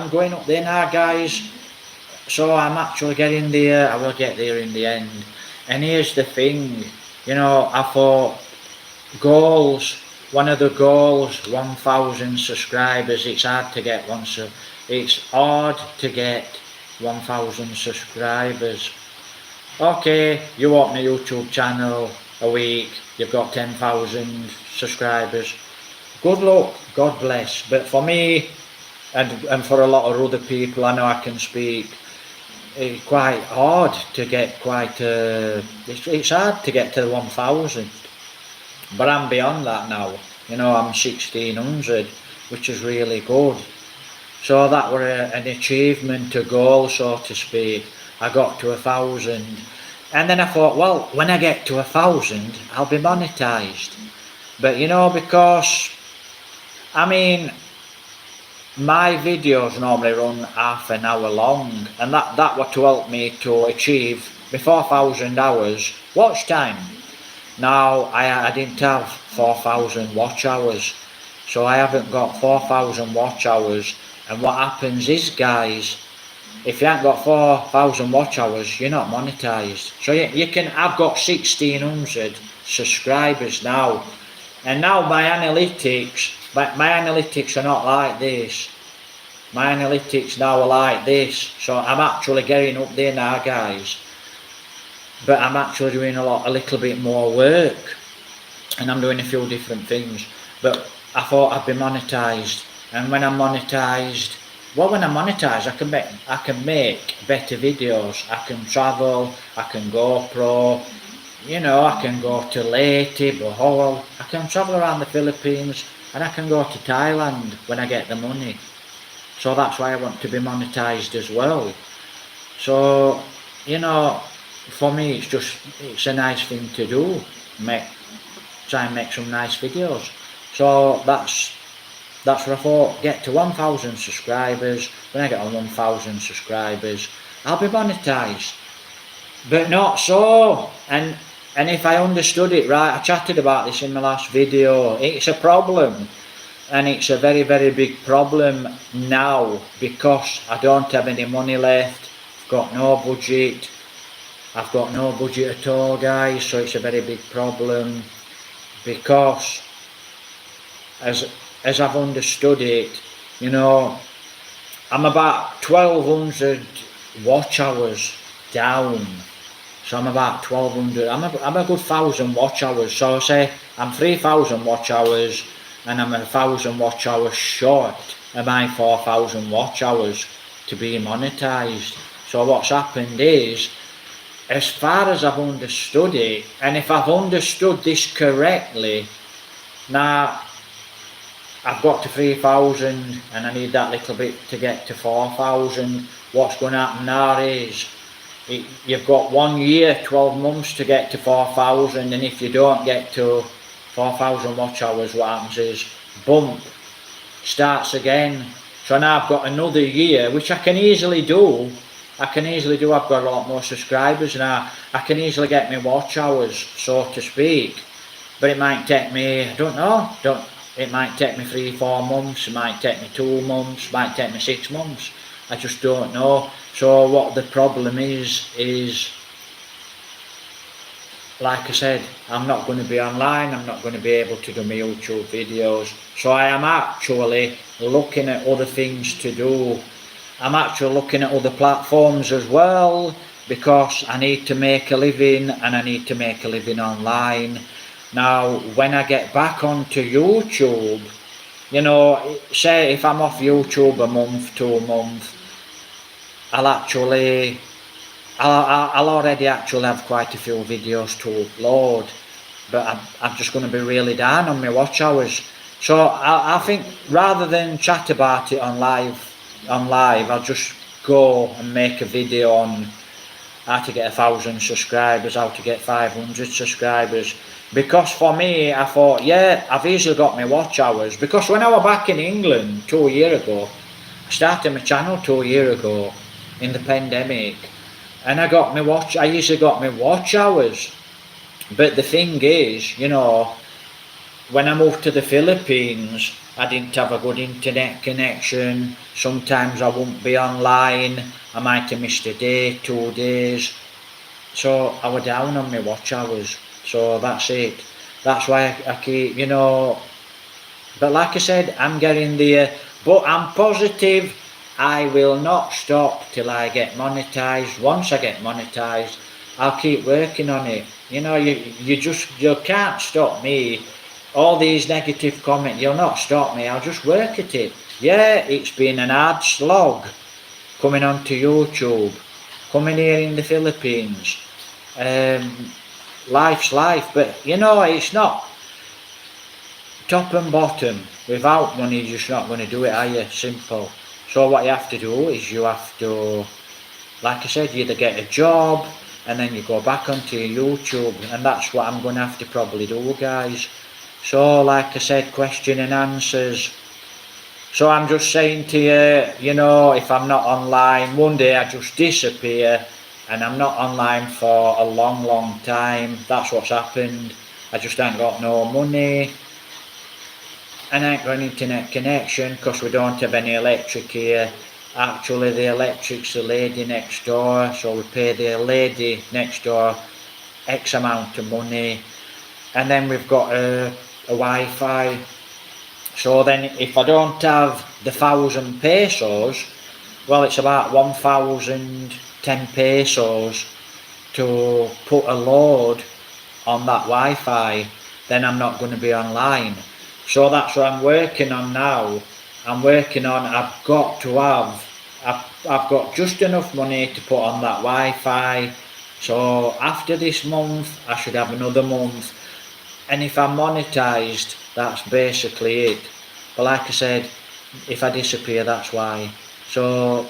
going up there now, guys. So I'm actually getting there. I will get there in the end. And here's the thing, you know, I thought one of the goals, 1,000 subscribers. It's hard to get it's hard to get 1,000 subscribers. Okay, you open a YouTube channel a week, you've got 10,000 subscribers. Good luck, God bless. But for me, and for a lot of other people, I know I can speak, it's quite hard to get it's hard to get to 1,000. But I'm beyond that now. You know, I'm 1,600, which is really good. So that were an achievement, a goal, so to speak. I got to 1,000. And then I thought, well, when I get to 1,000, I'll be monetized. But you know, because, I mean, my videos normally run half an hour long, and that was to help me to achieve my 4,000 hours watch time. Now I didn't have 4,000 watch hours, so I haven't got 4,000 watch hours. And what happens is, guys, if you haven't got 4,000 watch hours, you're not monetized. So you can. I've got 1,600 subscribers now, and now my analytics are not like this. My analytics now are like this. So I'm actually getting up there now, guys. But I'm actually doing a little bit more work, and I'm doing a few different things. But I thought I'd be monetized, and when I'm monetized, I can make better videos. I can travel, I can GoPro, I can go to Leyte, Bohol, I can travel around the Philippines, and I can go to Thailand when I get the money. So that's why I want to be monetized as well. So, for me it's a nice thing to do, try and make some nice videos. So that's what I thought, get to 1,000 subscribers. When I get on 1,000 subscribers, I'll be monetized. But not so, and if I understood it right, I chatted about this in my last video, it's a problem, and it's a very, very big problem now, because I don't have any money left, I've got no budget at all, guys. So it's a very big problem, because as I've understood it, I'm about 1,200 watch hours down. So I'm about 1,200, I'm a good 1,000 watch hours. So say I'm 3,000 watch hours, and I'm 1,000 watch hours short of my 4,000 watch hours to be monetized. So what's happened is, as far as I've understood it, and if I've understood this correctly, now I've got to 3,000 and I need that little bit to get to 4,000. What's going to happen now is, you've got 1 year, 12 months to get to 4,000, and if you don't get to 4,000 watch hours, what happens is, bump, starts again. So now I've got another year, which I can easily do. I've got a lot more subscribers now. I can easily get my watch hours, so to speak. But it might take me, I don't know, it might take me 3-4 months, it might take me 2 months, it might take me 6 months. I just don't know. So what the problem is, like I said, I'm not going to be online, I'm not going to be able to do my YouTube videos. So I am actually looking at other things to do. I'm actually looking at other platforms as well, because I need to make a living, and I need to make a living online. Now, when I get back onto YouTube, say if I'm off YouTube a month, 2 months, I'll already actually have quite a few videos to upload, but I'm just going to be really down on my watch hours. So I think, rather than chat about it on live, I'll just go and make a video on how to get 1,000 subscribers, how to get 500 subscribers. Because for me, I thought, I've easily got my watch hours. Because when I was back in England 2 years ago, I started my channel 2 years ago in the pandemic, and I easily got my watch hours. But the thing is, when I moved to the Philippines, I didn't have a good internet connection. Sometimes I wouldn't be online, I might have missed a day, 2 days. So I was down on my watch hours. So that's it. That's why I keep, but like I said, I'm getting there. But I'm positive I will not stop till I get monetized. Once I get monetized, I'll keep working on it. You can't stop me. All these negative comments, you'll not stop me. I'll just work at it. It's been an hard slog coming onto YouTube, coming here in the Philippines. Life's life, but it's not top and bottom. Without money, you're just not going to do it, are you? Simple. So what you have to do is, you have to, like I said, you either get a job and then you go back onto your YouTube, and that's what I'm going to have to probably do, guys. So like I said, question and answers. So I'm just saying to you, you know, if I'm not online, one day I just disappear and I'm not online for a long time. That's what's happened. I just ain't got no money and I ain't got an internet connection because we don't have any electric here. Actually, the electric's the lady next door, so we pay the lady next door X amount of money, and then we've got a Wi-Fi. So then if I don't have the 1,000 pesos, well, it's about 1,010 pesos to put a load on that Wi-Fi, then I'm not going to be online. So that's what I'm working on now. I'm working on, I've got just enough money to put on that Wi-Fi. So after this month, I should have another month. And if I'm monetized, that's basically it. But like I said, if I disappear, that's why. So,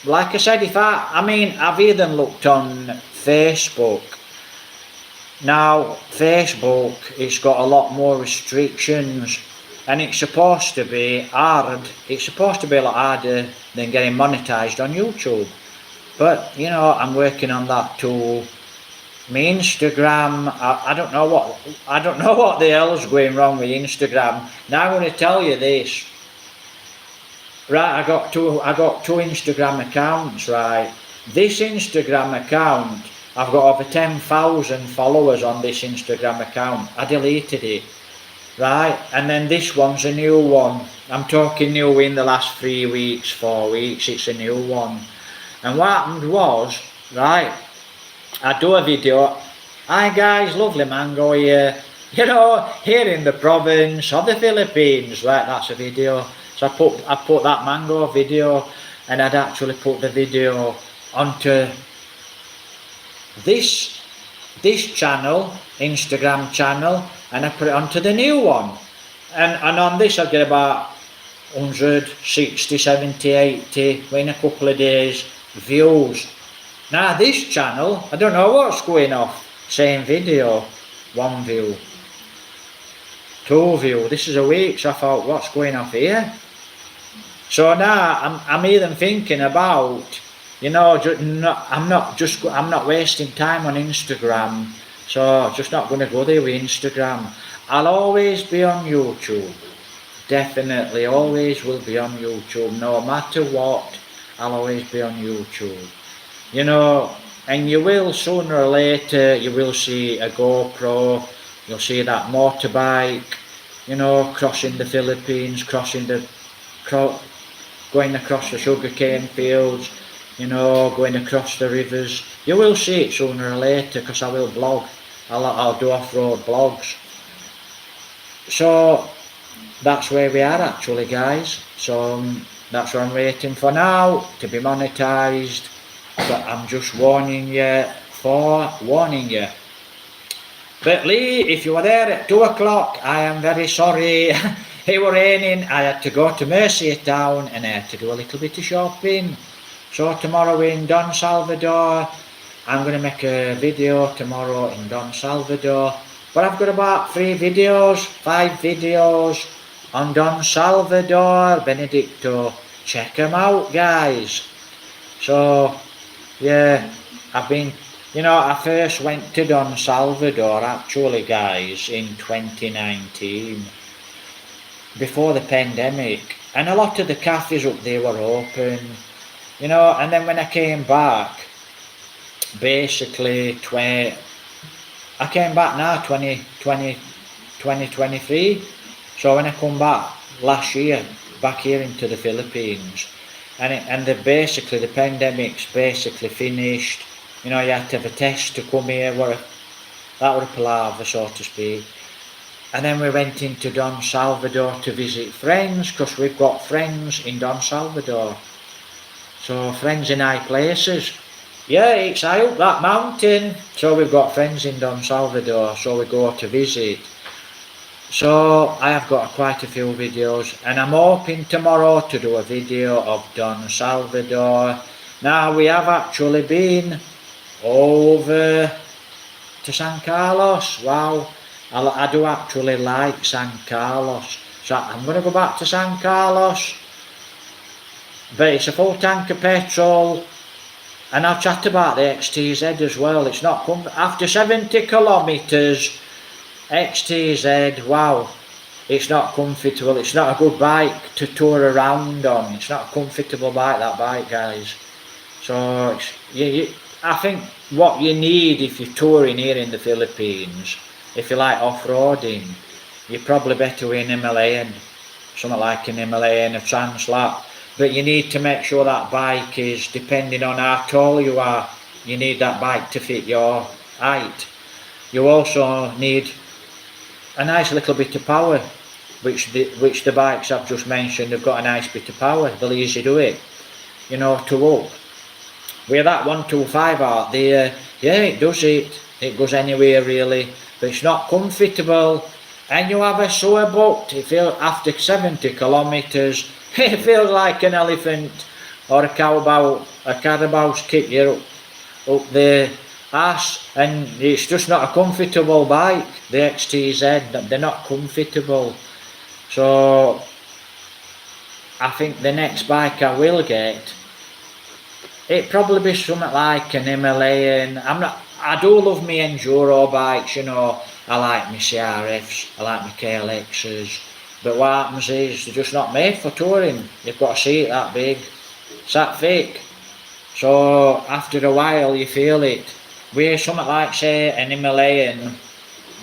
like I said, I've even looked on Facebook. Now, Facebook, it's got a lot more restrictions, and it's supposed to be hard. It's supposed to be a lot harder than getting monetized on YouTube. But, you know, I'm working on that too. My Instagram, I don't know what the hell's going wrong with Instagram. Now I'm going to tell you this. Right, I got two Instagram accounts, right. This Instagram account, I've got over 10,000 followers on this Instagram account. I deleted it, right, and then this one's a new one. I'm talking new in the last 3 weeks, 4 weeks, it's a new one. And what happened was, right, I do a video. Hi guys, lovely mango here. You know, here in the province of the Philippines, right, that's a video. So I put that mango video, and I'd actually put the video onto this channel, Instagram channel, and I put it onto the new one. And on this I'd get about 160, 70, 80 in a couple of days views. Now this channel, I don't know what's going off. Same video, 1 view, 2 view. This is a week, so I thought, what's going off here? So now I'm even thinking about, you know, I'm not wasting time on Instagram. So just not going to go there with Instagram. I'll always be on YouTube. Definitely, always will be on YouTube. No matter what, I'll always be on YouTube. You know, and you will sooner or later, you will see a GoPro, you'll see that motorbike, you know, crossing the Philippines, going across the sugarcane fields, you know, going across the rivers. You will see it sooner or later, because I will blog. I'll do off-road blogs. So that's where we are actually, guys. So that's what I'm waiting for now, to be monetized. But I'm just warning you. But Lee, if you were there at 2 o'clock, I am very sorry. It were raining. I had to go to Murcia town and I had to do a little bit of shopping. So tomorrow we're in Don Salvador. I'm going to make a video tomorrow in Don Salvador. But I've got about 5 videos on Don Salvador, Benedicto. Check them out, guys. So, yeah, I first went to Don Salvador, actually, guys, in 2019, before the pandemic, and a lot of the cafes up there were open, you know, and then when I came back, basically, I came back now, 2023, so when I come back last year, back here into the Philippines, and the pandemic's basically finished. You know, you had to have a test to come here. That were a palaver, so to speak. And then we went into Don Salvador to visit friends, because we've got friends in Don Salvador. So friends in high places. Yeah, it's high up that mountain. So we've got friends in Don Salvador, so we go to visit. So I have got quite a few videos, and I'm hoping tomorrow to do a video of Don Salvador. Now we have actually been over to San Carlos. Wow, I do actually like San Carlos. So I'm going to go back to San Carlos, but it's a full tank of petrol, and I'll chat about the XTZ as well. It's not after 70 kilometres, XTZ, wow, it's not comfortable. It's not a good bike to tour around on. It's not a comfortable bike, that bike, guys. So I think what you need if you're touring here in the Philippines, if you like off-roading, you're probably better with an Himalayan, something like an Himalayan, a Translap. But you need to make sure that bike is, depending on how tall you are, you need that bike to fit your height. You also need a nice little bit of power, which the bikes I've just mentioned have got a nice bit of power. They'll easily do it, you know, to up. With that 125 out there, yeah, it does it. It goes anywhere really, but it's not comfortable. And you have a sore butt. It feels after 70 kilometres, it feels like an elephant or a carabou's kick you up the ass, and it's just not a comfortable bike. The XTZ, they're not comfortable. So I think the next bike I will get, it probably be something like an Himalayan. I do love my enduro bikes, you know. I like my CRFs, I like my KLXs, but what happens is they're just not made for touring. You've got a seat that big, it's that thick. So after a while you feel it. With something like, say, an Himalayan,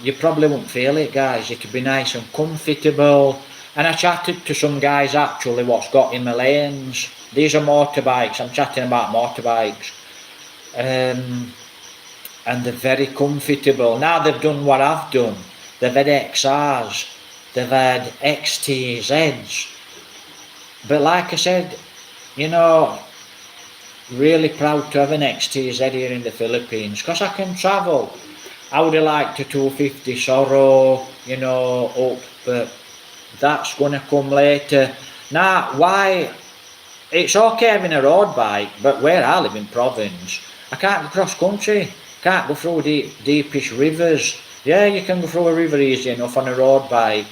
you probably won't feel it, guys. It could be nice and comfortable. And I chatted to some guys actually what's got Himalayans. These are motorbikes, I'm chatting about motorbikes. And they're very comfortable. Now they've done what I've done. They've had XRs, they've had XTZs. But like I said, you know, really proud to have an XTZ here in the Philippines, because I can travel. I would have liked a 250 Sorrow, you know, up, but that's going to come later. Now, why? It's okay having a road bike, but where I live in province, I can't go cross country. Can't go through deepish rivers. Yeah, you can go through a river easy enough on a road bike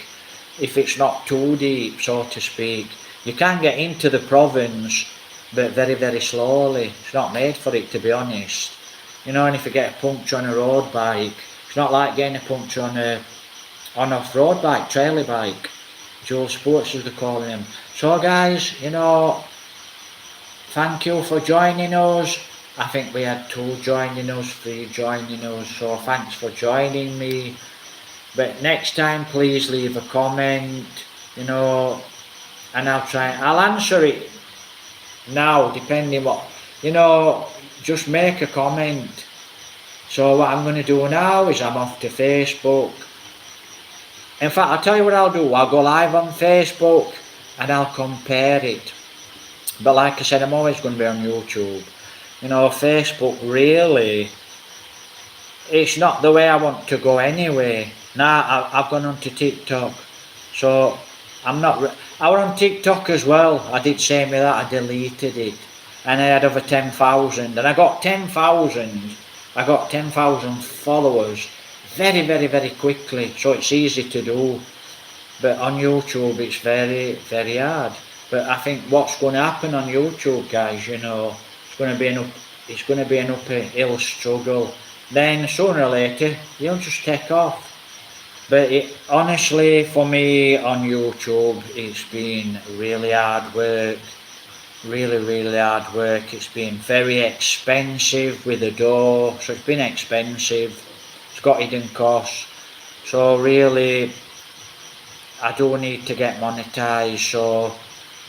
if it's not too deep, so to speak. You can get into the province, but very, very slowly. It's not made for it, to be honest. You know, and if you get a puncture on a road bike, it's not like getting a puncture on an off-road bike, trailer bike. Dual sports as they're calling them. So guys, you know, thank you for joining us. I think we had 2 joining us, 3 joining us, so thanks for joining me. But next time please leave a comment, you know, and I'll answer it now, depending what, you know, just make a comment. So what I'm going to do now is I'm off to Facebook. In fact, I'll tell you what I'll do. I'll go live on Facebook and I'll compare it. But like I said, I'm always going to be on YouTube. You know, Facebook really, it's not the way I want to go anyway. Now I've gone on to TikTok. So I'm not, I was on TikTok as well. I did say me that, I deleted it. And I had over 10,000. And I got 10,000 followers very, very, very quickly. So it's easy to do. But on YouTube it's very, very hard. But I think what's going to happen on YouTube, guys, you know, it's going to be an uphill struggle. Then sooner or later you'll just take off. But honestly, for me on YouTube, it's been really hard work. Really, really hard work. It's been very expensive with the door, so it's been expensive. It's got hidden costs. So really, I do need to get monetized. So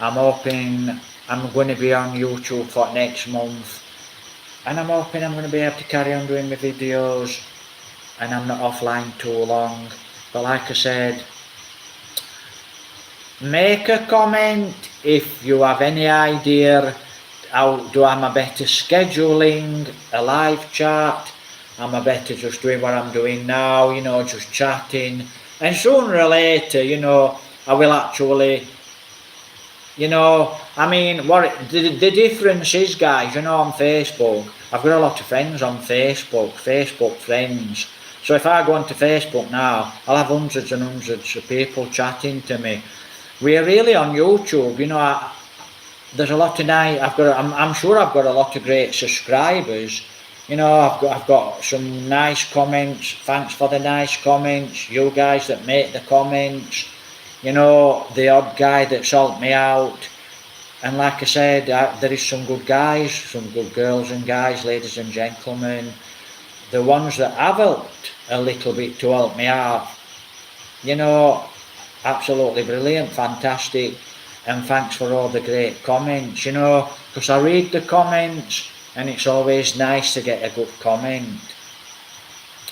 I'm hoping I'm going to be on YouTube for next month. And I'm hoping I'm going to be able to carry on doing my videos. And I'm not offline too long. But like I said, make a comment if you have any idea how do I'm a better scheduling a live chat. I'm a better just doing what I'm doing now, you know, just chatting. And sooner or later, you know, I will actually, you know, I mean, what the difference is, guys, you know, on Facebook, I've got a lot of friends on Facebook friends. So if I go onto Facebook now, I'll have hundreds and hundreds of people chatting to me. We're really on YouTube, you know. There's a lot of nice. I'm sure I've got a lot of great subscribers. You know, I've got some nice comments. Thanks for the nice comments. You guys that make the comments. You know, the odd guy that's helped me out. And like I said, there is some good guys, some good girls and guys, ladies and gentlemen. The ones that have helped a little bit to help me out. You know, absolutely brilliant, fantastic. And thanks for all the great comments, you know, because I read the comments and it's always nice to get a good comment.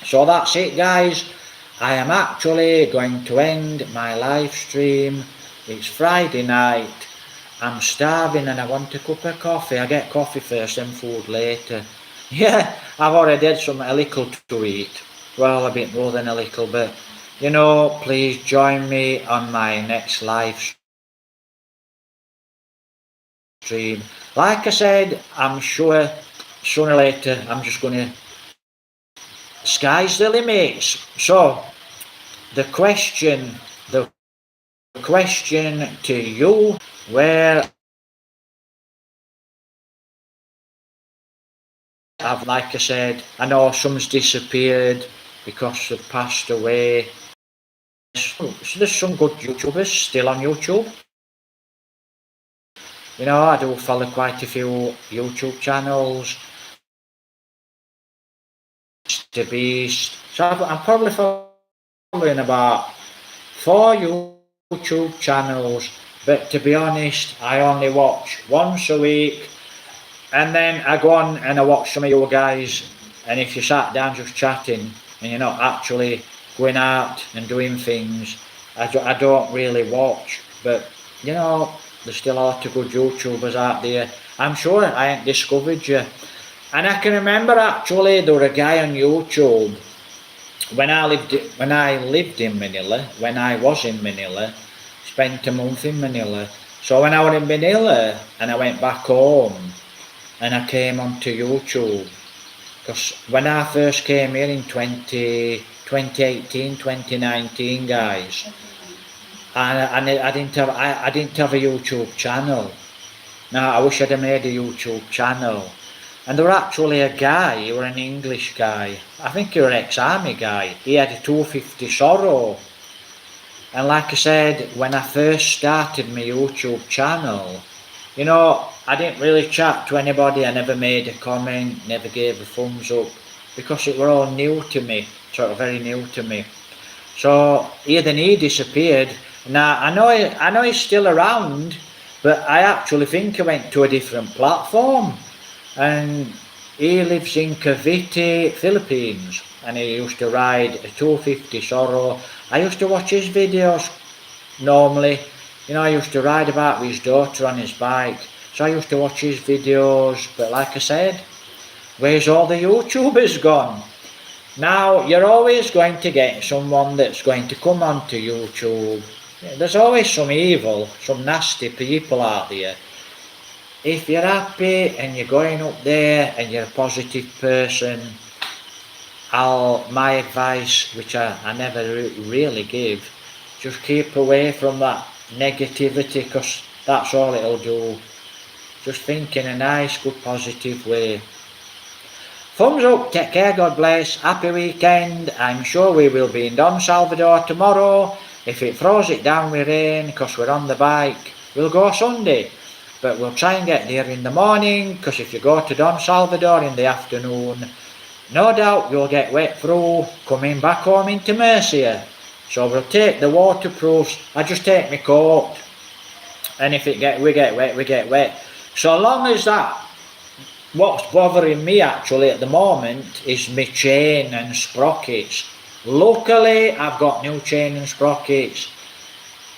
So that's it, guys. I am actually going to end my live stream. It's Friday night. I'm starving and I want a cup of coffee. I get coffee first and food later. Yeah, I've already had a little to eat. Well, a bit more than a little bit. You know, please join me on my next live stream. Like I said, I'm sure sooner or later I'm just going to, sky's the limits. So the question to you, where I've, like I said, I know some's disappeared because they've passed away. So there's some good YouTubers still on YouTube. You know, I do follow quite a few YouTube channels. Mr. Beast. So I'm probably following about 4 YouTube channels, but to be honest, I only watch once a week, and then I go on and I watch some of you guys, and if you sat down just chatting and you're not actually going out and doing things, I don't really watch. But you know, there's still a lot of good YouTubers out there. I'm sure I ain't discovered you. And I can remember actually there were a guy on YouTube when I lived in Manila, when I was in Manila, spent a month in Manila. So when I was in Manila and I went back home and I came onto YouTube, because when I first came here in 2018, 2019, guys, and I didn't have a YouTube channel. Now I wish I'd have made a YouTube channel. And there were actually a guy, he was an English guy, I think he was an ex-army guy, he had a 250 Sorrow. And like I said, when I first started my YouTube channel, you know, I didn't really chat to anybody, I never made a comment, never gave a thumbs up, because it were all new to me, sort of very new to me. So even he disappeared. Now I know he's still around, but I actually think he went to a different platform. And he lives in Cavite, Philippines, and he used to ride a 250 Sorrow. I used to watch his videos normally. You know, I used to ride about with his daughter on his bike, so I used to watch his videos. But like I said, where's all the YouTubers gone? Now you're always going to get someone that's going to come onto YouTube. There's always some evil, some nasty people out there. If you're happy and you're going up there and you're a positive person, my advice, which I never really give, just keep away from that negativity, because that's all it'll do. Just think in a nice, good, positive way. Thumbs up, take care, God bless, happy weekend. I'm sure we will be in Don Salvador tomorrow. If it throws it down with rain, because we're on the bike, we'll go Sunday. But we'll try and get there in the morning, because if you go to Don Salvador in the afternoon, no doubt you'll get wet through coming back home into Murcia. So we'll take the waterproofs. I just take my coat, and if we get wet, we get wet. So long as that, what's bothering me actually at the moment is my chain and sprockets. Luckily, I've got new chain and sprockets.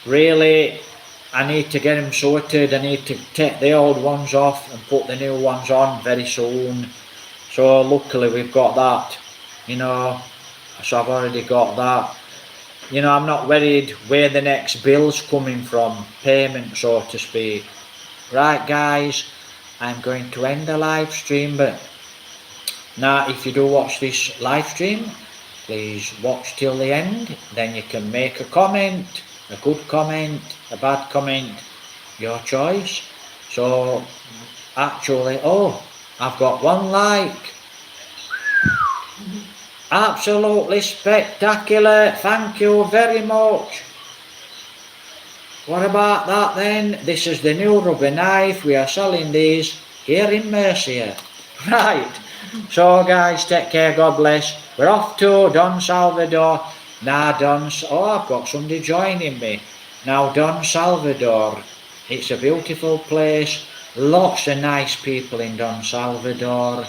Really, I need to get them sorted. I need to take the old ones off and put the new ones on very soon. So luckily we've got that, you know, so I've already got that. You know, I'm not worried where the next bill's coming from, payment so to speak. Right guys, I'm going to end the live stream, but now if you do watch this live stream, please watch till the end, then you can make a comment, a good comment, a bad comment, your choice. So actually, oh, I've got one like. Absolutely spectacular, thank you very much. What about that then? This is the new rubber knife, we are selling these here in Murcia. Right, so guys, take care, God bless. We're off to Don Salvador. Now oh, I've got somebody joining me. Now Don Salvador, it's a beautiful place, lots of nice people in Don Salvador.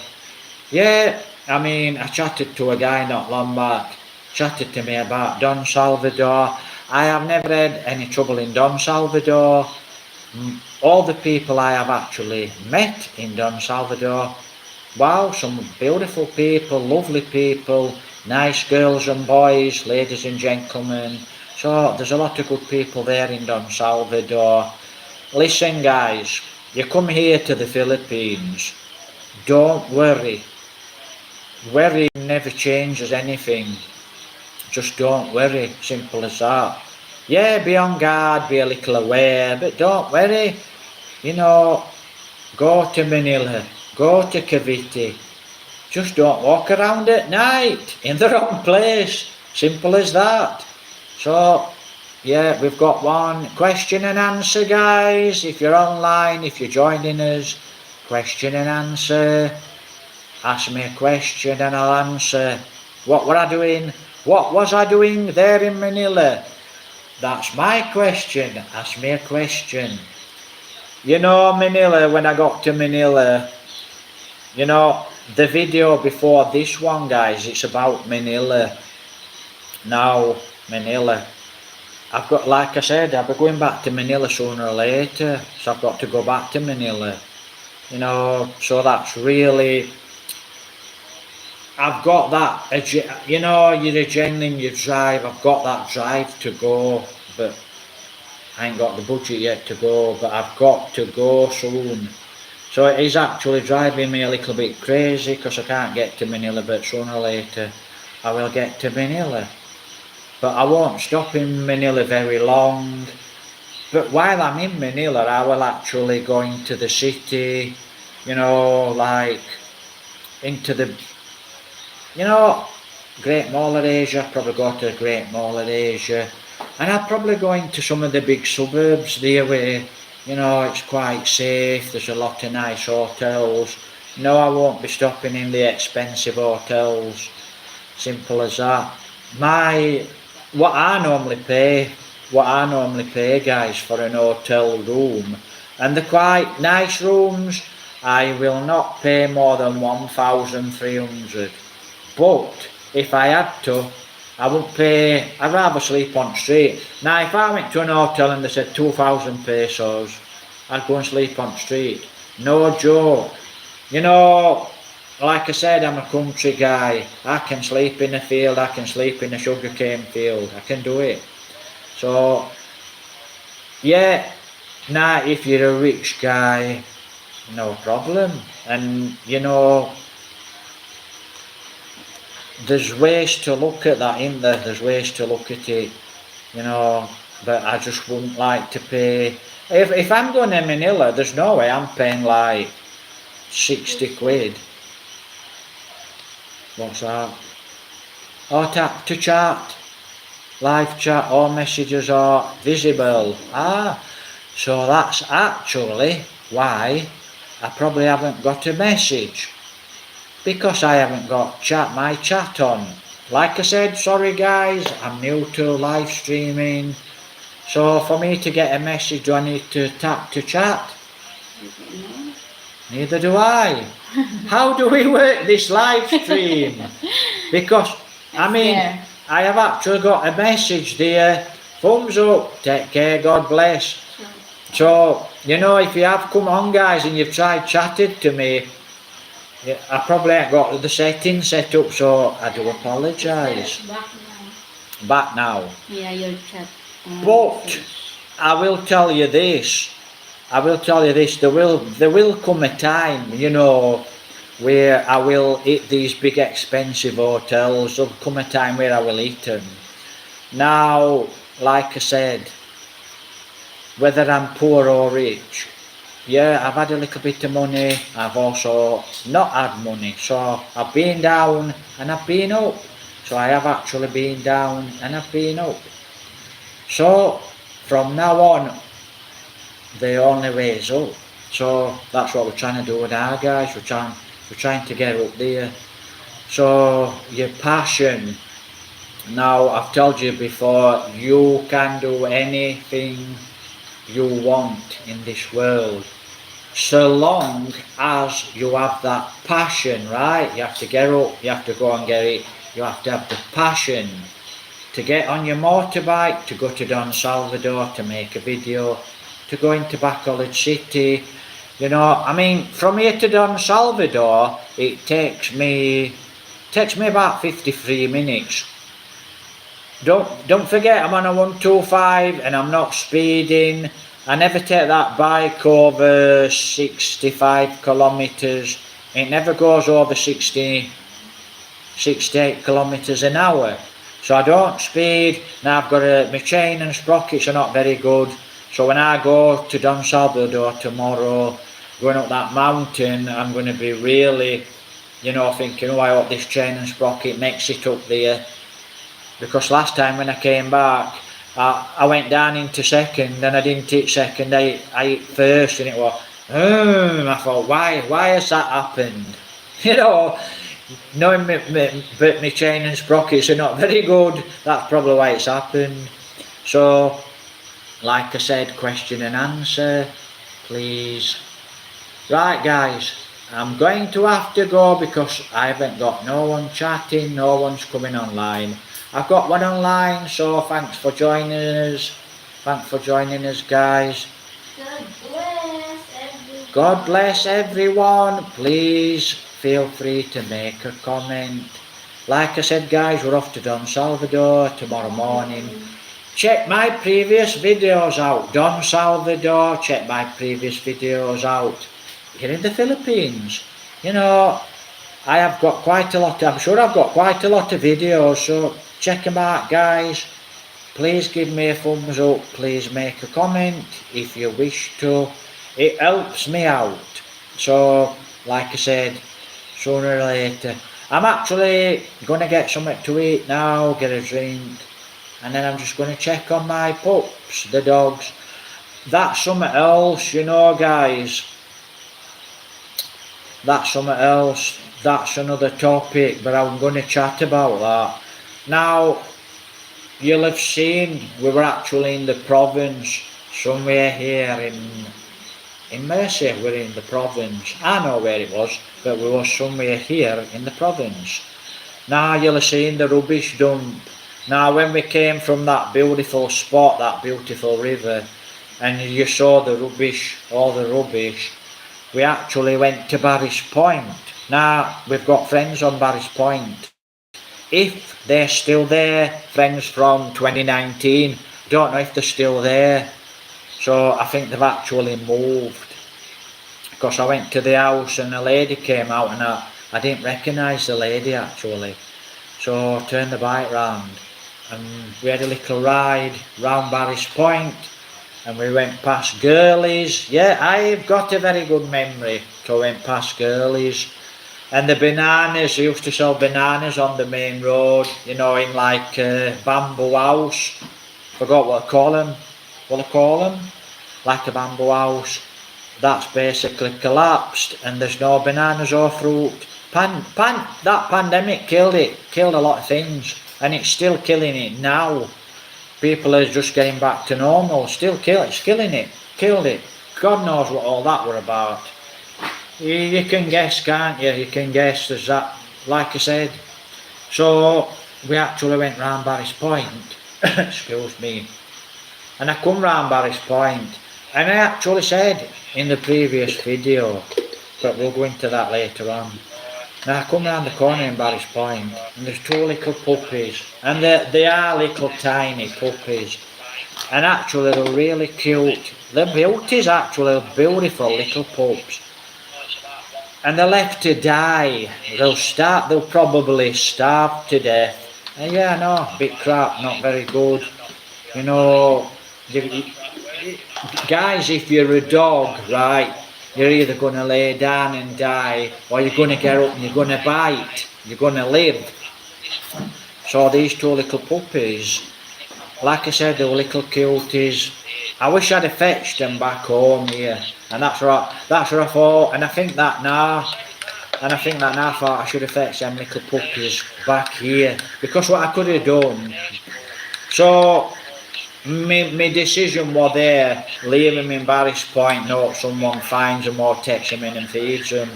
Yeah, I mean, I chatted to a guy not long back, chatted to me about Don Salvador. I have never had any trouble in Don Salvador. All the people I have actually met in Don Salvador, wow, some beautiful people, lovely people, nice girls and boys, ladies and gentlemen. So there's a lot of good people there in Don Salvador. Listen guys, you come here to the Philippines, don't worry. Worry never changes anything. Just don't worry, simple as that. Yeah, be on guard, be a little aware, but don't worry. You know, go to Manila, go to Cavite. Just don't walk around at night in the wrong place. Simple as that. So, yeah, we've got one question and answer, guys. If you're online, if you're joining us, question and answer. Ask me a question and I'll answer. What were I doing? What was I doing there in Manila? That's my question. Ask me a question. You know, Manila, when I got to Manila, you know, the video before this one, guys, it's about Manila. Now, Manila. I've got, like I said, I'll be going back to Manila sooner or later. So I've got to go back to Manila. You know, so that's really... I've got that, you know, you're adrenaline, you drive, I've got that drive to go, but I ain't got the budget yet to go, but I've got to go soon. So it is actually driving me a little bit crazy because I can't get to Manila, but sooner or later I will get to Manila. But I won't stop in Manila very long. But while I'm in Manila, I will actually go into the city, you know, like into the... You know, Great Mall of Asia, probably go to the Great Mall of Asia. And I'll probably go into some of the big suburbs there where, you know, it's quite safe, there's a lot of nice hotels. No, I won't be stopping in the expensive hotels. Simple as that. What I normally pay, guys, for an hotel room, and the quite nice rooms, I will not pay more than 1,300. But if I had to, I would pay, I'd rather sleep on the street. Now if I went to an hotel and they said 2,000 pesos, I'd go and sleep on the street. No joke. You know, like I said, I'm a country guy. I can sleep in a field, I can sleep in a sugarcane field. I can do it. So, yeah, now if you're a rich guy, no problem. And, you know, there's ways to look at that, isn't there? There's ways to look at it, you know, but I just wouldn't like to pay. If I'm going to Manila, there's no way I'm paying like 60 quid. What's that? Oh, tap to chat, live chat, all messages are visible. Ah, so that's actually why I probably haven't got a message. Because I haven't got my chat on. Like I said, sorry guys, I'm new to live streaming. So for me to get a message, do I need to tap to chat? Neither do I. How do we work this live stream? Because, I mean, I have actually got a message there. Thumbs up, take care, God bless. So, you know, if you have come on guys and you've tried chatted to me, yeah, I probably ain't got the settings set up, so I do apologise. Back now. Yeah, your chat. But I will tell you this. There will come a time, you know, where I will eat these big expensive hotels. There'll come a time where I will eat them. Now, like I said, whether I'm poor or rich, yeah, I've had a little bit of money, I've also not had money, so I've been down and I've been up. So I have actually been down and I've been up. So from now on, the only way is up. So that's what we're trying to do with our guys. We're trying to get up there. So your passion. Now I've told you before, you can do anything you want in this world, so long as you have that passion, right? You have to get up, you have to go and get it. You have to have the passion to get on your motorbike, to go to Don Salvador to make a video, to go into Bacolod City. You know, I mean, from here to Don Salvador, it takes me about 53 minutes. Don't forget, I'm on a 125 and I'm not speeding. I never take that bike over 65 kilometres. It never goes over 68 kilometres an hour. So I don't speed. Now I've got my chain and sprockets are not very good. So when I go to Don Salvador tomorrow, going up that mountain, I'm going to be really, you know, thinking, oh, I hope this chain and sprocket makes it up there. Because last time when I came back, I went down into second and I didn't hit second, I hit first, and it was, I thought, why has that happened? You know, knowing my chain and sprockets are not very good, that's probably why it's happened. So, like I said, question and answer, please. Right guys, I'm going to have to go because I haven't got no one chatting, no one's coming online. I've got one online, so thanks for joining us. Thanks for joining us, guys. God bless everyone. God bless everyone. Please feel free to make a comment. Like I said, guys, we're off to Don Salvador tomorrow morning. Check my previous videos out. Don Salvador, check my previous videos out. Here in the Philippines. You know, I have got quite a lot, I'm sure I've got quite a lot of videos, so check them out, guys. Please give me a thumbs up, please make a comment if you wish to. It helps me out. So, like I said, sooner or later, I'm actually going to get something to eat now, get a drink, and then I'm just going to check on my pups, the dogs. That's something else, you know, guys. That's something else. That's another topic, but I'm going to chat about that. Now, you'll have seen we were actually in the province, somewhere here in Murcia. We're in the province. I know where it was, but we were somewhere here in the province. Now, you'll have seen the rubbish dump. Now, when we came from that beautiful spot, that beautiful river, and you saw the rubbish, all the rubbish, we actually went to Barry's Point. Now, we've got friends on Barry's Point. If they're still there, friends from 2019, don't know if they're still there. So I think they've actually moved. Because I went to the house and a lady came out and I didn't recognise the lady actually. So I turned the bike round and we had a little ride round Barry's Point. And we went past Girlies. Yeah, I've got a very good memory. So we went past Girlies. And the bananas, they used to sell bananas on the main road, you know, in like a bamboo house. Forgot what I call them. What I call them? Like a bamboo house. That's basically collapsed and there's no bananas or fruit. That pandemic killed it. Killed a lot of things. And it's still killing it now. People are just getting back to normal. Still it's killing it. Killed it. God knows what all that were about. You can guess, can't you? You can guess. There's that, like I said. So we actually went round Barry's Point. Excuse me. And I come round Barry's Point, and I actually said in the previous video, but we'll go into that later on. Now I come round the corner in Barry's Point, and there's two little puppies, and they are little tiny puppies, and actually they're really cute. They're beauties actually, beautiful little pups. and they're left to die. They'll probably starve to death. And yeah, no, bit crap, not very good. You know, guys, if you're a dog, right, you're either going to lay down and die, or you're going to get up and you're going to bite. You're going to live. So these two little puppies, like I said, they were little cuties. I wish I'd have fetched them back home here, and that's what I thought. And I think that now I thought I should have fetched them little puppies back here, because what I could have done. So my decision was there, leave them in Barry's Point, no, someone finds them or takes them in and feeds them.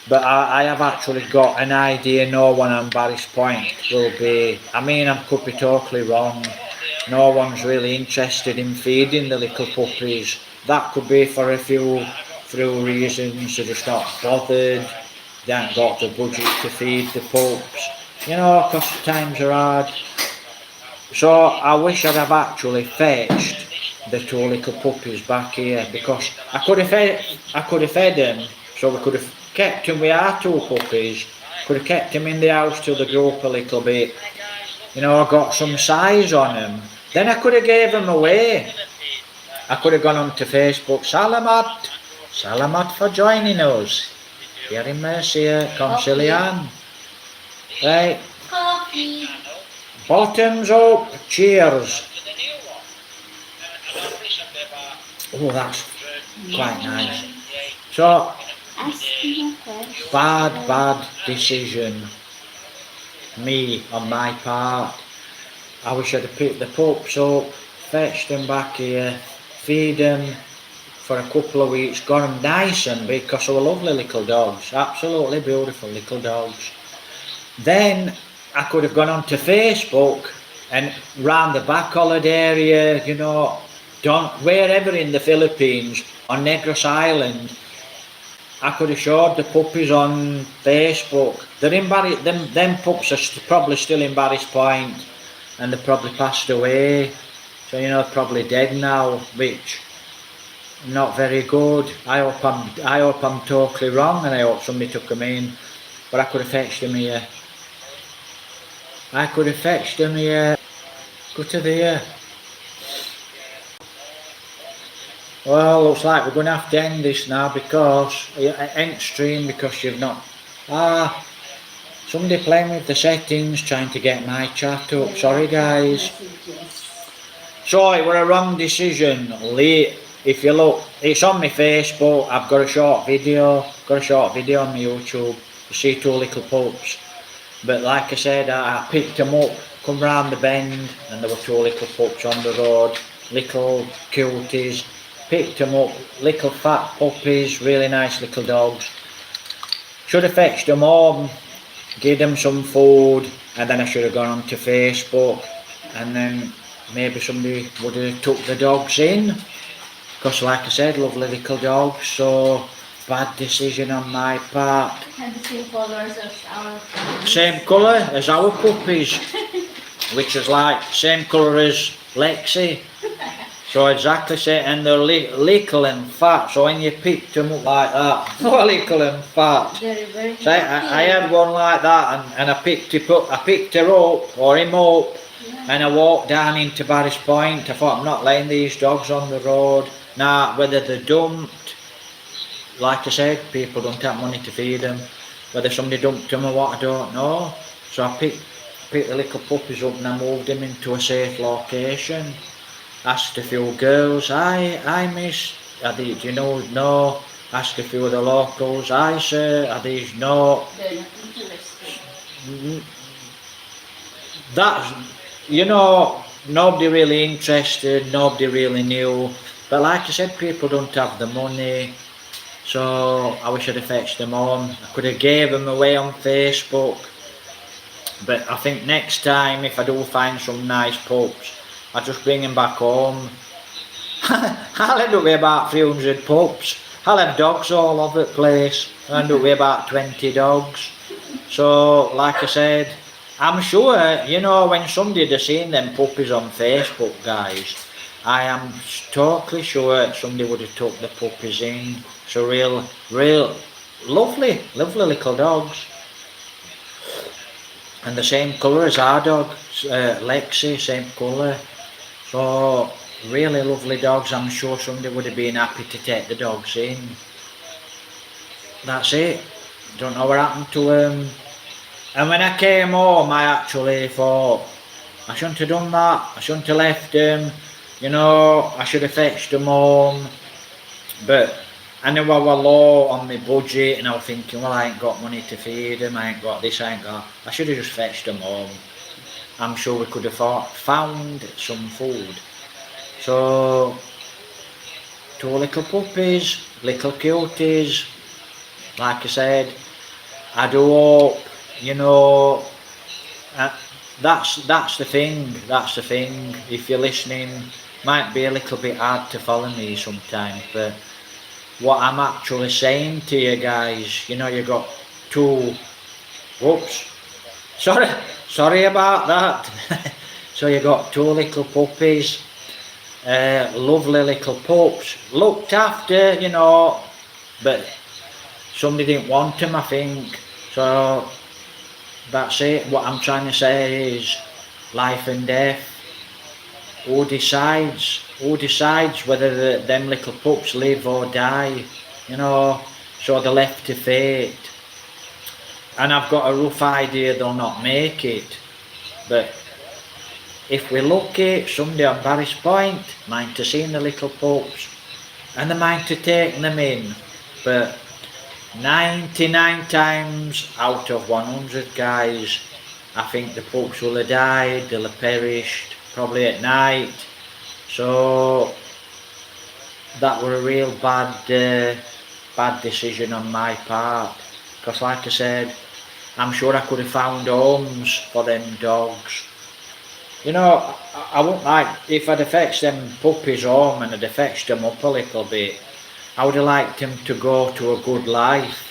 But I have actually got an idea no one on Barry's Point will be, I mean, I could be totally wrong. No one's really interested in feeding the little puppies. That could be for a few reasons. They're just not bothered. They haven't got the budget to feed the pups. You know, because times are hard. So I wish I'd have actually fetched the two little puppies back here, because I could have fed them, so we could have kept them with our two puppies. Could have kept them in the house till they grew up a little bit. You know, got some size on them. Then I could have gave them away. I could have gone onto Facebook. Salamat for joining us here in Murcia, Concilian. Right. Coffee. Bottoms up, cheers. Oh, that's quite nice. So, bad decision. Me, on my part. I wish I'd have picked the pups up, fetched them back here, feed them for a couple of weeks, got them nice and big, because they were lovely little dogs, absolutely beautiful little dogs. Then I could have gone onto Facebook and round the Bacolod area, you know, wherever in the Philippines, on Negros Island, I could have showed the puppies on Facebook. They're in them pups are probably still in Barry's Point, and they probably passed away. So you know, they're probably dead now, which not very good. I hope I'm totally wrong, and I hope somebody took them in. But I could have fetched them here. Go to there. Well, looks like we're going to have to end this now, because end stream, because you've not. Somebody playing with the settings, trying to get my chat up. Sorry, guys. So it were a wrong decision. If you look, it's on my Facebook. I've got a short video. On my YouTube. You see two little pups. But like I said, I picked them up, come round the bend, and there were two little pups on the road. Little cuties. Picked them up, little fat puppies, really nice little dogs. Should have fetched them home, give them some food, and then I should have gone onto Facebook, and then maybe somebody would have took the dogs in, because like I said, lovely little dogs. So bad decision on my part. And the same colours as our puppies. Same colour as our puppies, which is like same colour as Lexi. So exactly same, and they're little and fat. So when you picked them up like that, little and fat. Very So I had one like that, and I picked her up, or him up, and I walked down into Barry's Point. I thought, I'm not letting these dogs on the road. Now, whether they're dumped, like I said, people don't have money to feed them. Whether somebody dumped them or what, I don't know. So I picked the little puppies up and I moved them into a safe location. Asked a few girls, hi miss, are these, you know, no. Asked a few of the locals, hi sir, are these, no. They're not interested. That's, you know, nobody really interested, nobody really knew. But like I said, people don't have the money. So I wish I'd have fetched them on. I could have gave them away on Facebook. But I think next time, if I do find some nice pups, I'll just bring them back home. I'll end up with about 300 pups. I'll have dogs all over the place. I'll end up with about 20 dogs. So, like I said, I'm sure, you know, when somebody had seen them puppies on Facebook, guys, I am totally sure somebody would have took the puppies in. So real lovely little dogs. And the same colour as our dog, Lexi, same colour. So really lovely dogs. I'm sure somebody would have been happy to take the dogs in. That's it. Don't know what happened to them. And when I came home, I actually thought, I shouldn't have done that. I shouldn't have left them. You know, I should have fetched them home. But I knew I was low on my budget, and I was thinking, well, I ain't got money to feed them. I ain't got this, I ain't got... I should have just fetched them home. I'm sure we could have found some food. So, 2 little puppies, little cuties. Like I said, I do hope, you know, that's the thing. If you're listening, might be a little bit hard to follow me sometimes, but what I'm actually saying to you guys, you know, you got 2, whoops, sorry about that. So you got 2 little puppies, lovely little pups, looked after, you know, but somebody didn't want them, I think. So that's it. What I'm trying to say is life and death. Who decides whether them little pups live or die, you know? So they're left to fate. And I've got a rough idea they'll not make it. But if we're lucky, someday on Barry's Point, might have seen the little pups, and they might have taken them in. But 99 times out of 100, guys, I think the pups will have died, they'll have perished, probably at night. So that were a real bad decision on my part, because like I said, I'm sure I could have found homes for them dogs. You know, I wouldn't like, if I'd have fetched them puppies home and I'd have fetched them up a little bit, I would have liked them to go to a good life.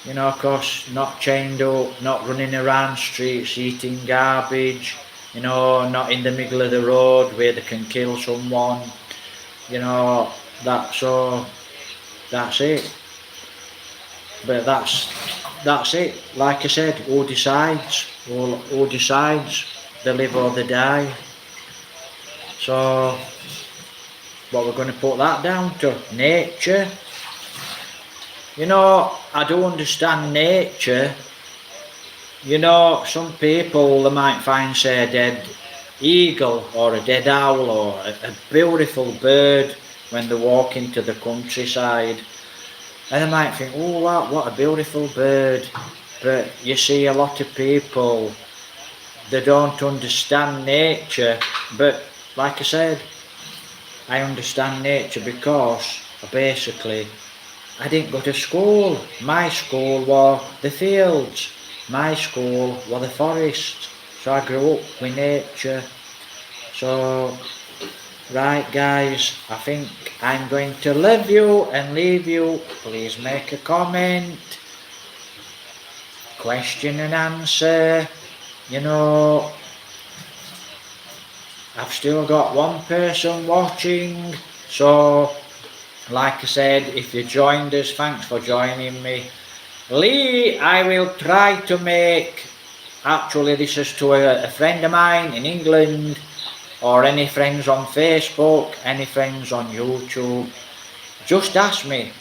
You know, of course, not chained up, not running around streets eating garbage, you know, not in the middle of the road where they can kill someone. You know, that's it. But that's it. Like I said, who decides? Who decides? They live or they die. So what we're going to put that down to? Nature. You know, I do understand nature. You know, some people, they might find, say, a dead eagle or a dead owl or a beautiful bird when they walk into the countryside, and they might think, oh, what a beautiful bird. But you see, a lot of people, they don't understand nature. But like I said, I understand nature because basically I didn't go to school. My school was the fields. My school was the forest. So I grew up with nature. So, right guys, I think I'm going to love you and leave you. Please make a comment, question and answer. You know, I've still got 1 person watching. So, like I said, if you joined us, thanks for joining me. Lee, I will try to make, actually this is to a friend of mine in England, or any friends on Facebook, any friends on YouTube. Just ask me,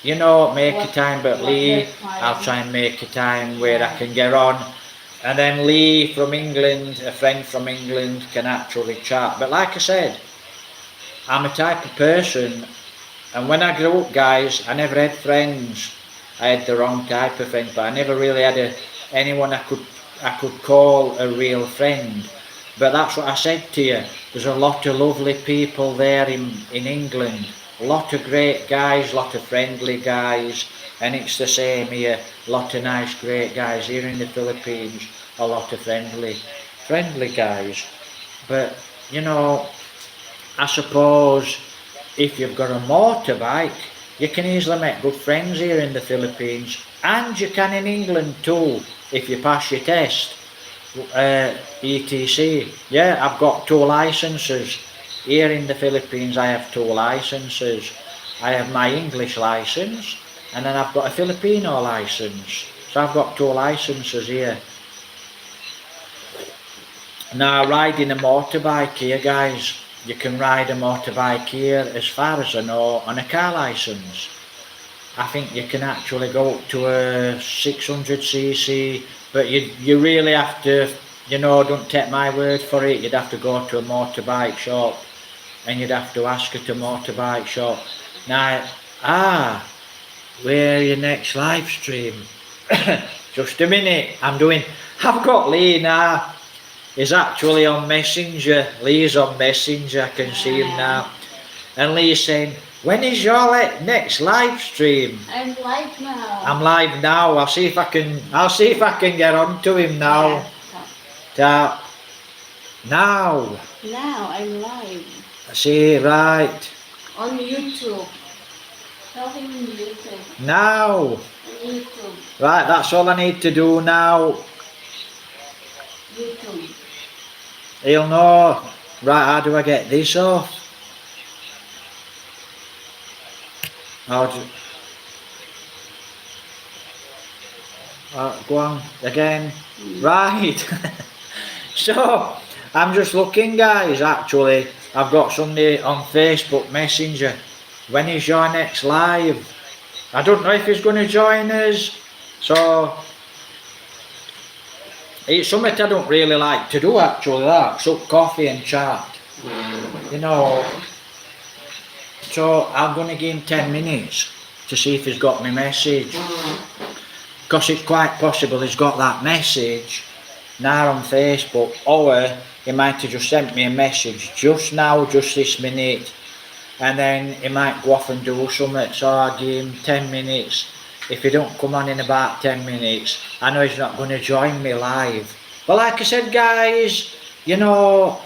you know, make a time, but Lee, I'll try and make a time where I can get on. And then Lee from England, a friend from England, can actually chat. But like I said, I'm a type of person, and when I grew up, guys, I never had friends. I had the wrong type of friends, but I never really had anyone I could call a real friend. But that's what I said to you. There's a lot of lovely people there in England. A lot of great guys, a lot of friendly guys. And it's the same here. A lot of nice, great guys here in the Philippines. A lot of friendly guys. But, you know, I suppose if you've got a motorbike, you can easily make good friends here in the Philippines. And you can in England too, if you pass your test. ETC. Yeah, I've got 2 licenses. Here in the Philippines I have 2 licenses. I have my English license and then I've got a Filipino license. So I've got 2 licenses here. Now riding a motorbike here, guys, you can ride a motorbike here as far as I know on a car license. I think you can actually go up to a 600cc, but you really have to, you know, don't take my word for it, you'd have to go to a motorbike shop and you'd have to ask at a motorbike shop. Now, where your next live stream? Just a minute, I've got Lee now. He's actually on Messenger. Lee's on Messenger, I can see him now. And Lee's saying, when is your next live stream? I'm live now. I'm live now. I'll see if I can get on to him now. Yeah. Now. Now I'm live. I see, right. On YouTube. Tell him on YouTube. Now. On YouTube. Right, that's all I need to do now. YouTube. He'll know. Right, how do I get this off? Go on again. Right. So I'm just looking, guys. Actually, I've got somebody on Facebook Messenger. When is your next live? I don't know if he's going to join us. So it's something I don't really like to do, actually, that. Sup coffee and chat. You know. So I'm going to give him 10 minutes to see if he's got my message. Because it's quite possible he's got that message now on Facebook, or he might have just sent me a message just now, just this minute, and then he might go off and do something. So I'll give him 10 minutes. If he don't come on in about 10 minutes, I know he's not going to join me live. But like I said, guys, you know,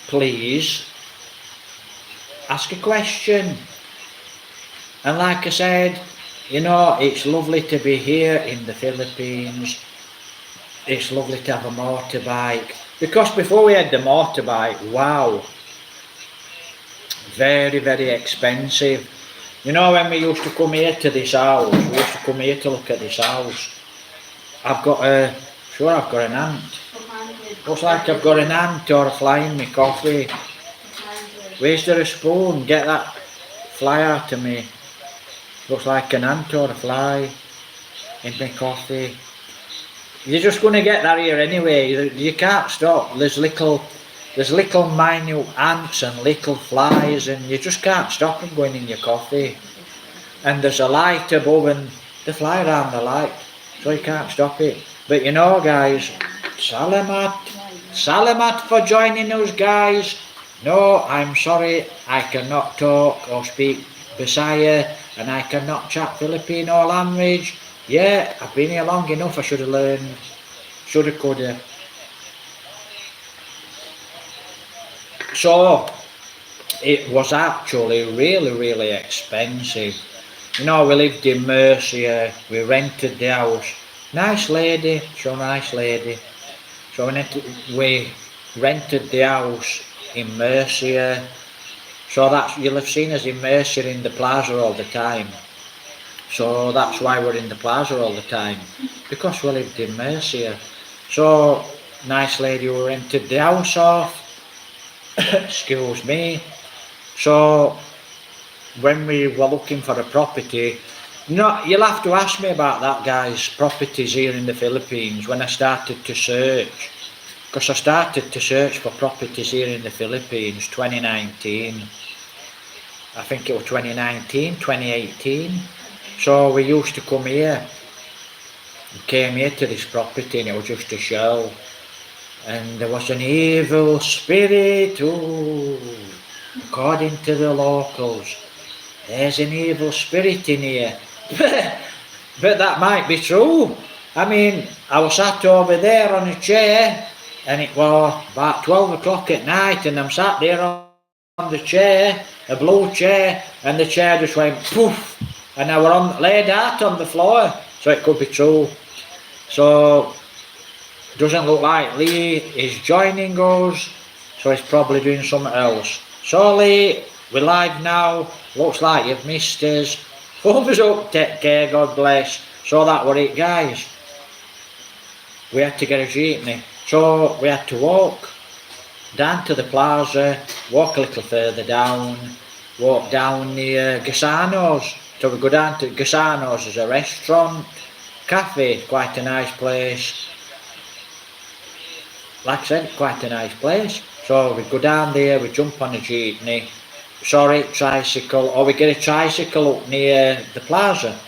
please ask a question. And like I said, you know, it's lovely to be here in the Philippines. It's lovely to have a motorbike. Because before we had the motorbike, wow, very, very expensive. You know, when we used to come here to this house, we used to come here to look at this house. I've got an ant. Looks like I've got an ant or a fly in my coffee. Where's there a spoon? Get that fly out of me. Looks like an ant or a fly in my coffee. You're just going to get that here anyway. You can't stop. There's little minute ants and little flies, and you just can't stop them going in your coffee. And there's a light above and they fly around the light, so you can't stop it. But you know, guys, Salamat for joining us, guys. No, I'm sorry, I cannot talk or speak Bisaya, and I cannot chat Filipino language. Yeah, I've been here long enough, I should have learned. Shoulda, coulda. So, it was actually really, really expensive. You know, we lived in Murcia, we rented the house. Nice lady, so nice lady. So we rented the house in Murcia. So that's, you'll have seen us in Murcia in the plaza all the time. So that's why we're in the plaza all the time, because we lived in Murcia. So, nice lady who rented the house off, excuse me. So, when we were looking for a property, you know, you'll have to ask me about that, guys, properties here in the Philippines, when I started to search. Because I started to search for properties here in the Philippines 2019. I think it was 2019, 2018. So we used to come here. We came here to this property and it was just a shell. And there was an evil spirit, according to the locals. There's an evil spirit in here. But that might be true. I mean, I was sat over there on a chair and it was about 12 o'clock at night and I'm sat there on the chair, a blue chair, and the chair just went poof, and I were laid out on the floor, so it could be true. So, doesn't look like Lee is joining us, so he's probably doing something else. So Lee, we're live now, looks like you've missed us. Thumbs up, take care, God bless. So that were it, guys. We had to get a jeepney. So we had to walk down to the plaza, walk a little further down, walk down near Gasano's. So we go down to Gasano's as a restaurant, cafe, quite a nice place. Like I said, quite a nice place. So we go down there, we jump on a jeepney, tricycle, or we get a tricycle up near the plaza.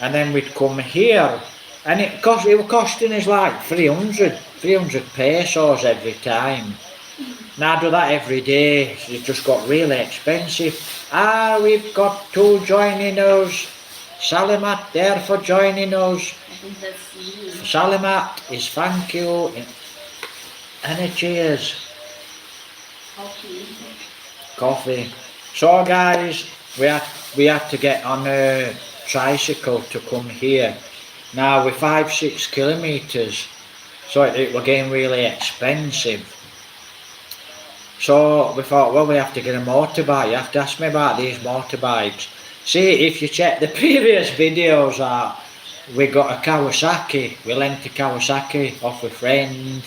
And then we'd come here, and it was costing us like 300 pesos every time. Now I do that every day, it just got really expensive. We've got two joining us. Salamat there for joining us. I think that's you. Salamat is thank you. And a cheers. Coffee. So guys, we had to get on a tricycle to come here. Now we're 5-6 kilometers, so it was getting really expensive. So we thought, well, we have to get a motorbike. You have to ask me about these motorbikes. See, if you check the previous videos out, we got a Kawasaki. We lent a Kawasaki off a friend.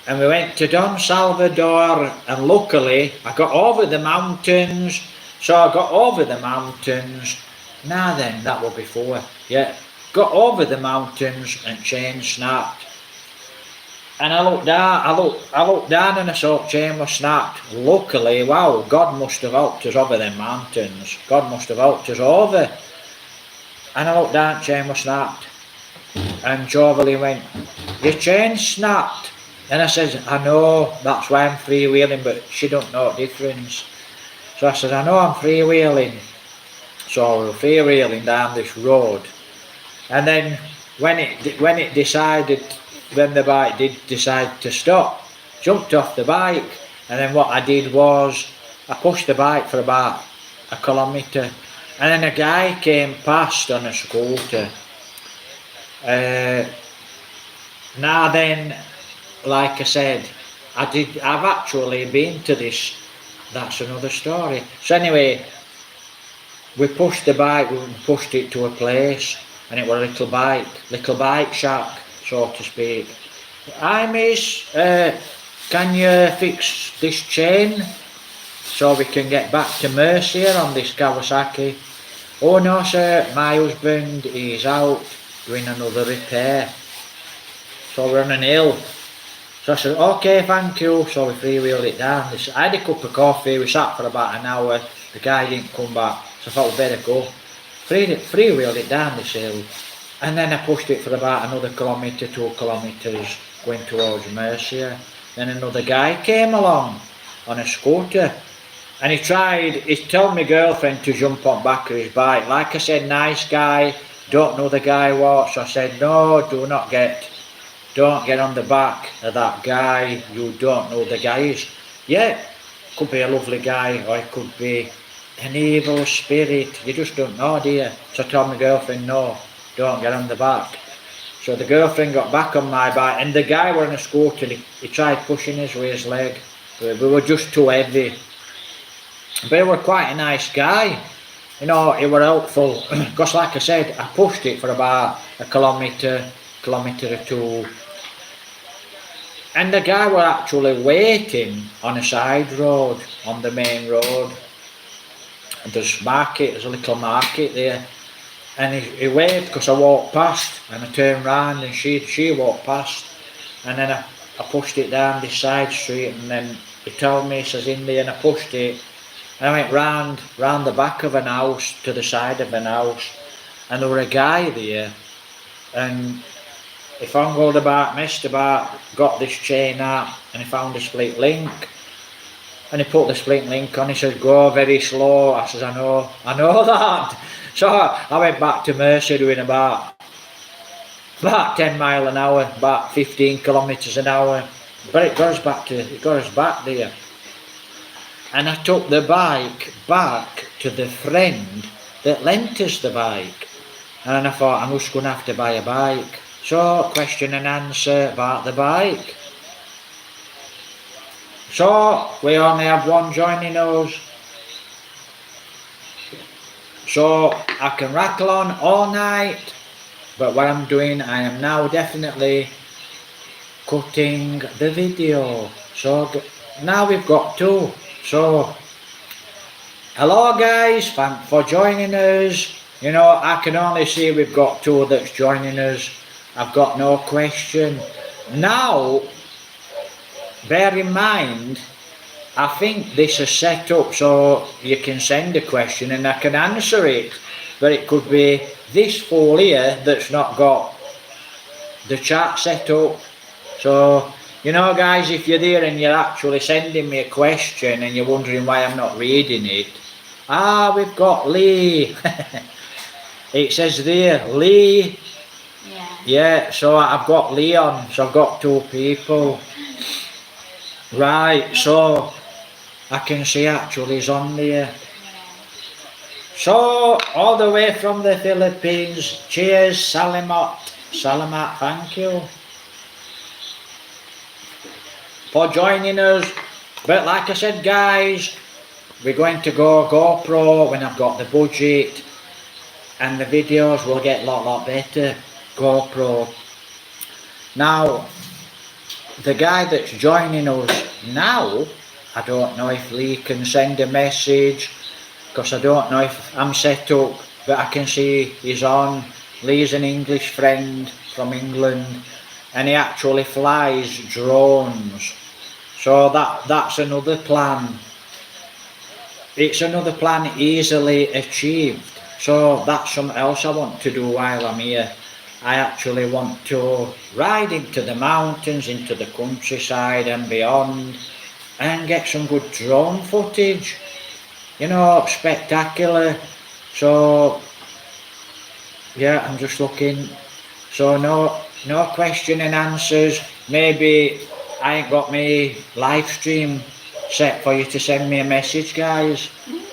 And we went to Don Salvador, and luckily I got over the mountains. So I got over the mountains. Now then, that was before. Yeah, got over the mountains and chain snapped. And I looked down and I saw chain was snapped. Luckily, wow, God must have helped us over them mountains. God must have helped us over. And I looked down, chain was snapped. And Joverly went, your chain snapped. And I says, I know, that's why I'm freewheeling, but she don't know the difference. So I said, I know I'm freewheeling. So we were freewheeling down this road. And then when the bike did decide to stop, jumped off the bike, and then what I did was I pushed the bike for about a kilometre, and then a guy came past on a scooter. Now then, like I said, I've actually been to this, that's another story. So anyway, we pushed the bike, we pushed it to a place, and it was a little bike shack, so to speak. Hi miss, can you fix this chain so we can get back to Murcia on this Kawasaki? Oh no sir, my husband is out doing another repair. So we're on an hill. So I said, okay, thank you. So we freewheeled it down. I had a cup of coffee, we sat for about an hour, the guy didn't come back, so I thought we'd better go. Freewheeled it down this hill, and then I pushed it for about another kilometre, 2 kilometres, going towards Murcia. Then another guy came along on a scooter, and he told my girlfriend to jump on back of his bike. Like I said, nice guy, don't know the guy what, so I said, no, don't get on the back of that guy, you don't know the guys. Yeah, could be a lovely guy, or it could be an evil spirit, you just don't know, do you? So I told my girlfriend, no, don't get on the back. So the girlfriend got back on my bike, and the guy were on a scooter, he tried pushing us with his leg. We were just too heavy. But he was quite a nice guy. You know, he were helpful, because like I said, I pushed it for about a kilometre or two. And the guy were actually waiting on a side road, on the main road. And there's a little market there. And he waved because I walked past, and I turned round and she walked past. And then I pushed it down this side street, and then he told me, he says, in there, and I pushed it. And I went round the back of an house, to the side of an house. And there were a guy there, and he fungled about, messed about, got this chain out, and he found a split link. And he put the split link on, he said, go very slow. I says, I know that. So I went back to Murcia doing about 10 mile an hour, about 15 kilometres an hour. But it got us back there. And I took the bike back to the friend that lent us the bike. And I thought, I'm just going to have to buy a bike. So, question and answer about the bike. So, we only have one joining us. So I can rattle on all night, but what I'm doing, I am now definitely cutting the video. So now we've got two. So hello guys, thanks for joining us. You know, I can only see we've got two that's joining us. I've got no question. Now, bear in mind, I think this is set up so you can send a question and I can answer it. But it could be this fool here that's not got the chat set up. So, you know guys, if you're there and you're actually sending me a question and you're wondering why I'm not reading it, we've got Lee. It says there, Lee. Yeah, so I've got Leon, so I've got two people. Right, so I can see actually he's on there. So, all the way from the Philippines, cheers, Salamat. Salamat, thank you for joining us. But like I said guys, we're going to go GoPro when I've got the budget and the videos will get a lot better. GoPro. Now, the guy that's joining us now, I don't know if Lee can send a message because I don't know if I'm set up, but I can see he's on. Lee's an English friend from England and he actually flies drones. So that's another plan. It's another plan easily achieved. So that's something else I want to do while I'm here. I actually want to ride into the mountains, into the countryside and beyond and get some good drone footage. You know, spectacular. So yeah, I'm just looking. So no question and answers. Maybe I ain't got my live stream set for you to send me a message, guys.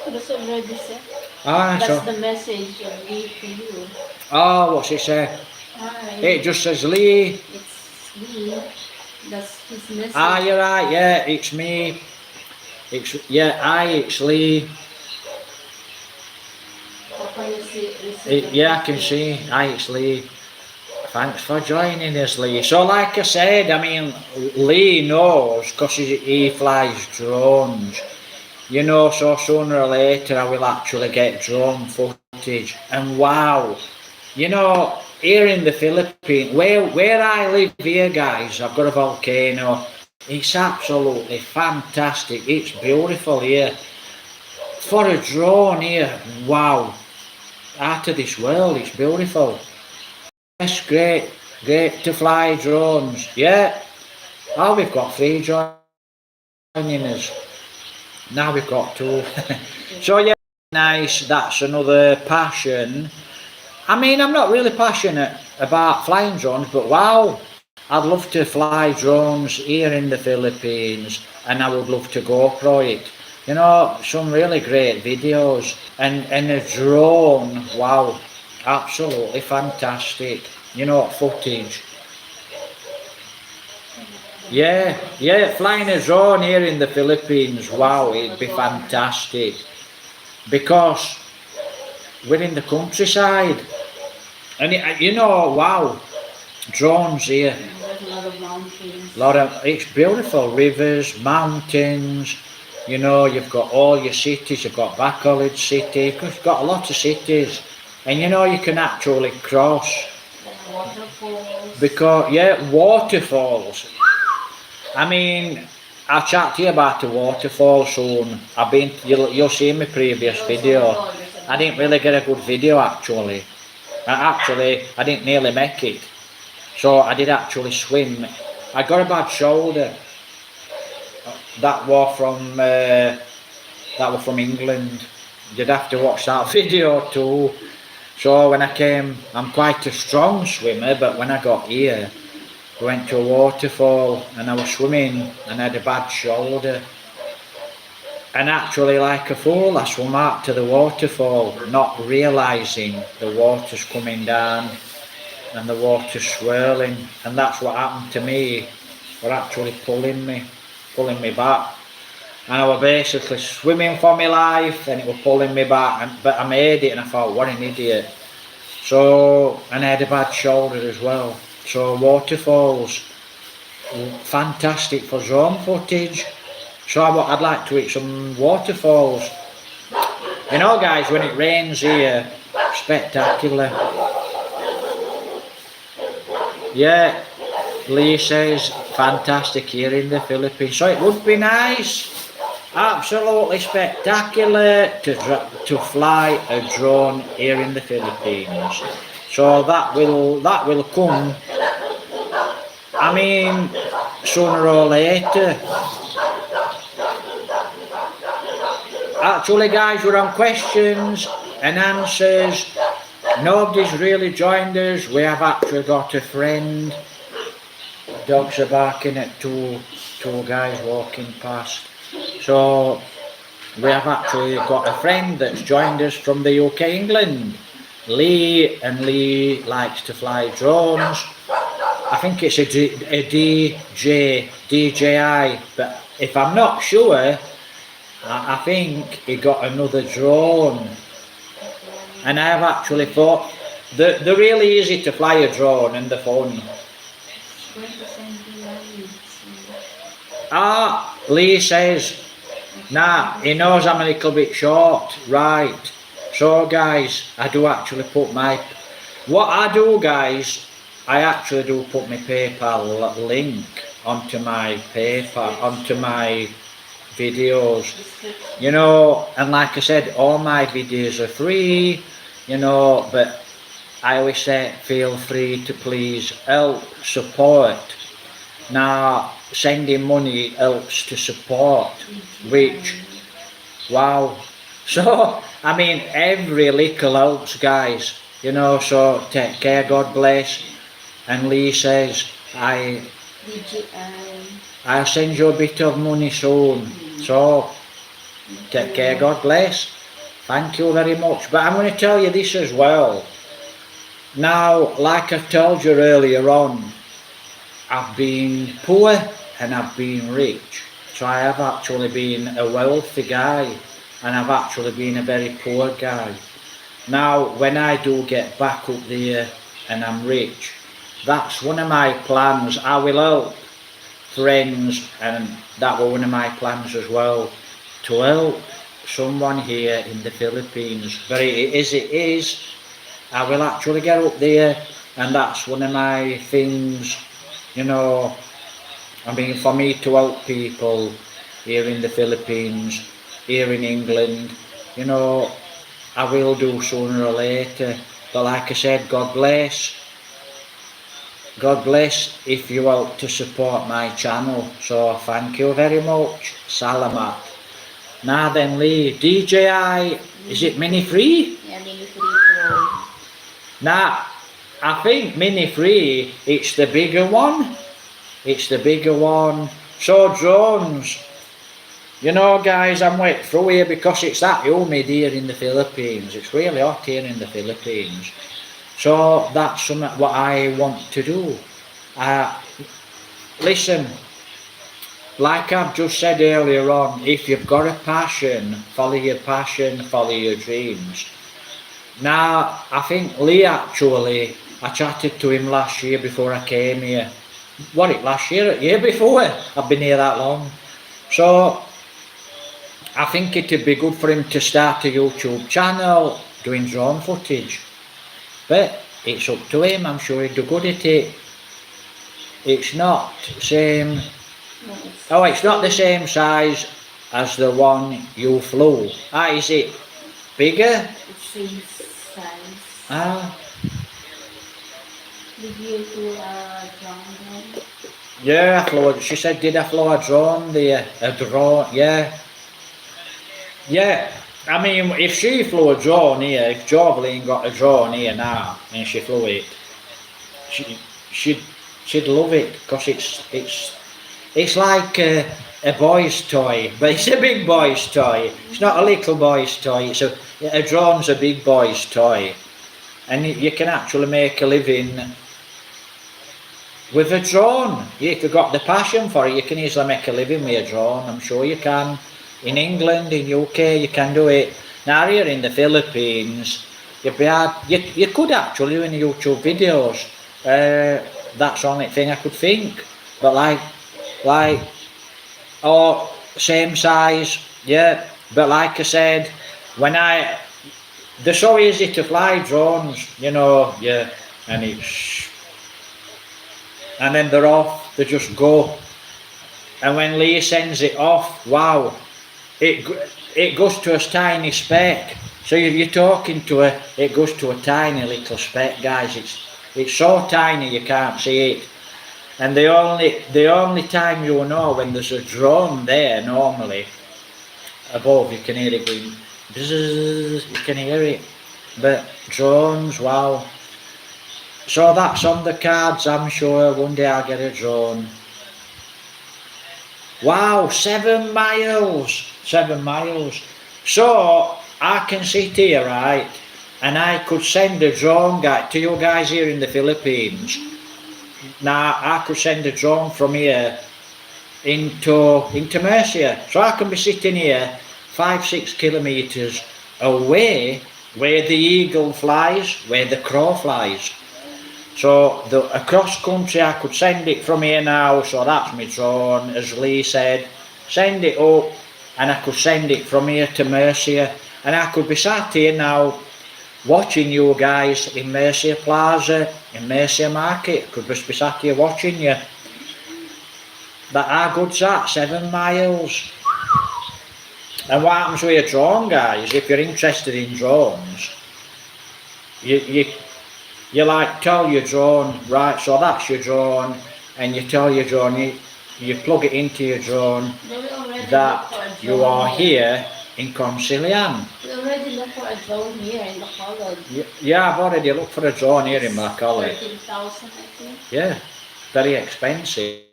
That's already set. That's so the message of Lee to you. Oh, what's it say? It just says Lee. It's Lee. That's his message. You're right, yeah, it's me. It's Lee. Can you see, yeah, I can see. It's Lee. Thanks for joining us, Lee. So like I said, I mean, Lee knows because he flies drones. You know, so sooner or later I will actually get drone footage. And wow, you know, here in the Philippines, where I live here, guys, I've got a volcano. It's absolutely fantastic. It's beautiful here. For a drone here, wow, out of this world, it's beautiful. Yes, great to fly drones. Yeah. Oh, we've got 3 joining us. Now we've got 2. So yeah, nice. That's another passion. I mean, I'm not really passionate about flying drones, but wow, I'd love to fly drones here in the Philippines and I would love to GoPro it. You know, some really great videos and a drone, wow, absolutely fantastic. You know, footage. Yeah, flying a drone here in the Philippines, wow, it'd be fantastic. Because we're in the countryside. And you know, wow, drones here. There's a lot of mountains. It's beautiful, rivers, mountains. You know, you've got all your cities. You've got Bacolod City. You've got a lot of cities. And you know, you can actually cross. Waterfalls. Because, yeah, waterfalls. I mean, I'll chat to you about the waterfall soon. You'll see my previous video. I didn't really get a good video actually. I didn't nearly make it. So I did actually swim. I got a bad shoulder. That was from England. You'd have to watch that video too. So when I came, I'm quite a strong swimmer, but when I got here, I went to a waterfall and I was swimming and I had a bad shoulder. And actually, like a fool, I swam out to the waterfall, not realising the water's coming down and the water's swirling. And that's what happened to me. They're actually pulling me back. and I was basically swimming for my life, and it was pulling me back, but I made it, and I thought, what an idiot. So, and I had a bad shoulder as well. So waterfalls, fantastic for drone footage. So I'd like to hit some waterfalls. You know guys, when it rains here, spectacular. Yeah, Lee says fantastic here in the Philippines. So it would be nice, absolutely spectacular to fly a drone here in the Philippines. So that will come, I mean, sooner or later. Actually guys, we're on questions and answers. Nobody's really joined us. We have actually got a friend. Dogs are barking at two guys walking past. So we have actually got a friend that's joined us from the UK, England. Lee, and Lee likes to fly drones. I think it's a DJI, but if I'm not sure, I think he got another drone. And I have actually thought, they're really easy to fly a drone and they're fun. Lee says, nah, he knows I'm a little bit short, right. So guys, I do actually put what I do guys, I actually do put my PayPal link onto my videos, you know, and like I said, all my videos are free, you know, but I always say feel free to please help support. Now sending money helps to support, which, wow, so I mean every little helps guys, you know, so take care, God bless. And Lee says I'll send you a bit of money soon. So, take care, God bless. Thank you very much. But I'm going to tell you this as well. Now, like I've told you earlier on, I've been poor and I've been rich. So I have actually been a wealthy guy and I've actually been a very poor guy. Now, when I do get back up there and I'm rich, that's one of my plans. I will help friends, and that was one of my plans as well, to help someone here in the Philippines. But it is, I will actually get up there, and that's one of my things, you know, I mean, for me to help people here in the Philippines, here in England, you know, I will do sooner or later. But like I said, God bless. God bless if you help to support my channel. So thank you very much. Salamat. Now then Lee, DJI, is it mini free? Yeah, mini free Pro. Now, I think mini free, it's the bigger one. It's the bigger one. So drones, you know guys, I'm wet through here because it's that humid here in the Philippines. It's really hot here in the Philippines. So that's something what I want to do. Listen, like I've just said earlier on, if you've got a passion, follow your dreams. Now, I think Lee actually, I chatted to him last year before I came here. Last year? Year before? I've been here that long. So, I think it'd be good for him to start a YouTube channel doing drone footage. But it's up to him, I'm sure he'd do good at it. It's not same. Oh, it's not the same size as the one you flew. Is it bigger? It's same size. Ah. Did you do a drone? Yeah, I flew. She said, did I fly a drone there? A drone, yeah. Yeah. I mean, if she flew a drone here, if Jovelyn got a drone here now, and she flew it, she'd love it, because it's like a boy's toy, but it's a big boy's toy. It's not a little boy's toy. A drone's a big boy's toy, and you can actually make a living with a drone. If you've got the passion for it, you can easily make a living with a drone. I'm sure you can. In England, in UK, you can do it. Now here in the Philippines, you could actually do in YouTube videos. That's the only thing I could think. But like, oh, same size, yeah. But like I said, they're so easy to fly, drones, yeah, and and then they're off, they just go. And when Lee sends it off, wow, it goes to a tiny speck. So you're talking to it goes to a tiny little speck, guys. It's so tiny you can't see it. And the only time you'll know when there's a drone there normally above, you can hear it going bzzz, you can hear it. But drones, wow. So that's on the cards, I'm sure. One day I'll get a drone. Wow, 7 miles. 7 miles. So I can sit here, right, and I could send a drone guy to you guys here in the Philippines. Now I could send a drone from here into Murcia. So I can be sitting here 5-6 kilometers away where the eagle flies, where the crow flies. So across country I could send it from here now, so that's my drone, as Lee said. Send it up and I could send it from here to Murcia, and I could be sat here now watching you guys in Murcia Plaza, in Murcia Market. I could just be sat here watching you. But how good's that? 7 miles. And what happens with a drone, guys, if you're interested in drones, you like tell your drone, right, so that's your drone, and you tell your drone, you plug it into your drone that you are here in Concilian. We already looked for a drone here in the college. Yeah, I've already looked for a drone here in my college. 13,000, I think. Yeah, very expensive.